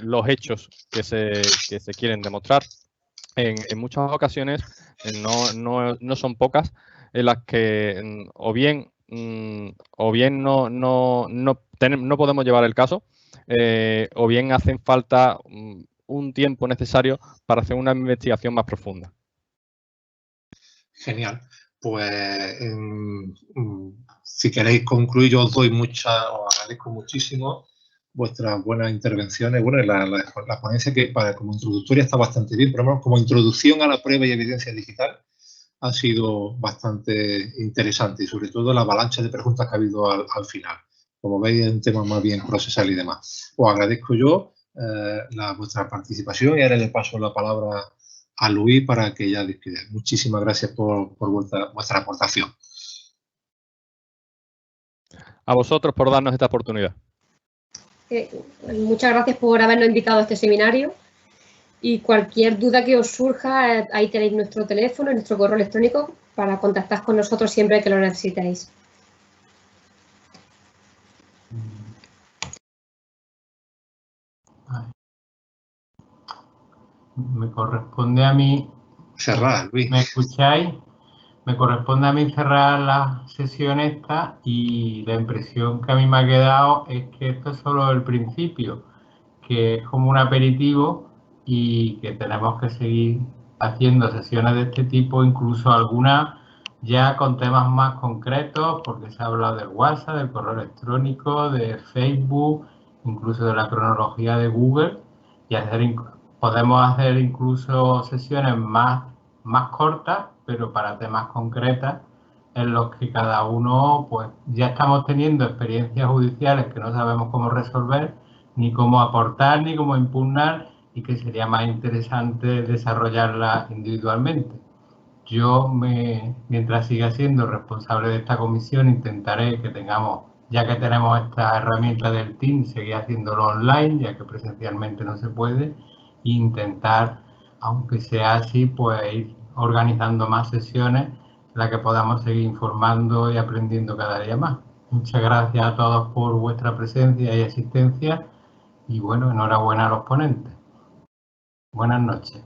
los hechos que se quieren demostrar. En muchas ocasiones, no son pocas, en las que o bien no podemos llevar el caso, o bien hacen falta un tiempo necesario para hacer una investigación más profunda. Genial. Pues si queréis concluir, yo os agradezco muchísimo vuestras buenas intervenciones. Bueno, la ponencia que como introductoria está bastante bien, pero como introducción a la prueba y evidencia digital ha sido bastante interesante y sobre todo la avalancha de preguntas que ha habido al final. Como veis, es un tema más bien procesal y demás. Os agradezco yo vuestra participación y ahora le paso la palabra a Luis para que ya despide. Muchísimas gracias por vuestra aportación. A vosotros por darnos esta oportunidad. Muchas gracias por habernos invitado a este seminario. Y cualquier duda que os surja, ahí tenéis nuestro teléfono y nuestro correo electrónico para contactar con nosotros siempre que lo necesitéis. Me corresponde a mí... Cerrar, Luis. ¿Me escucháis? Me corresponde a mí cerrar la sesión esta y la impresión que a mí me ha quedado es que esto es solo el principio, que es como un aperitivo y que tenemos que seguir haciendo sesiones de este tipo, incluso algunas ya con temas más concretos, porque se ha hablado del WhatsApp, del correo electrónico, de Facebook, incluso de la cronología de Google, y podemos hacer incluso sesiones más cortas, pero para temas concretos en los que cada uno, pues ya estamos teniendo experiencias judiciales que no sabemos cómo resolver, ni cómo aportar, ni cómo impugnar, y que sería más interesante desarrollarla individualmente. Yo, mientras siga siendo responsable de esta comisión, intentaré que tengamos, ya que tenemos esta herramienta del Team, seguir haciéndolo online, ya que presencialmente no se puede, e intentar, aunque sea así, pues ir organizando más sesiones en las que podamos seguir informando y aprendiendo cada día más. Muchas gracias a todos por vuestra presencia y asistencia y bueno, enhorabuena a los ponentes. Buenas noches.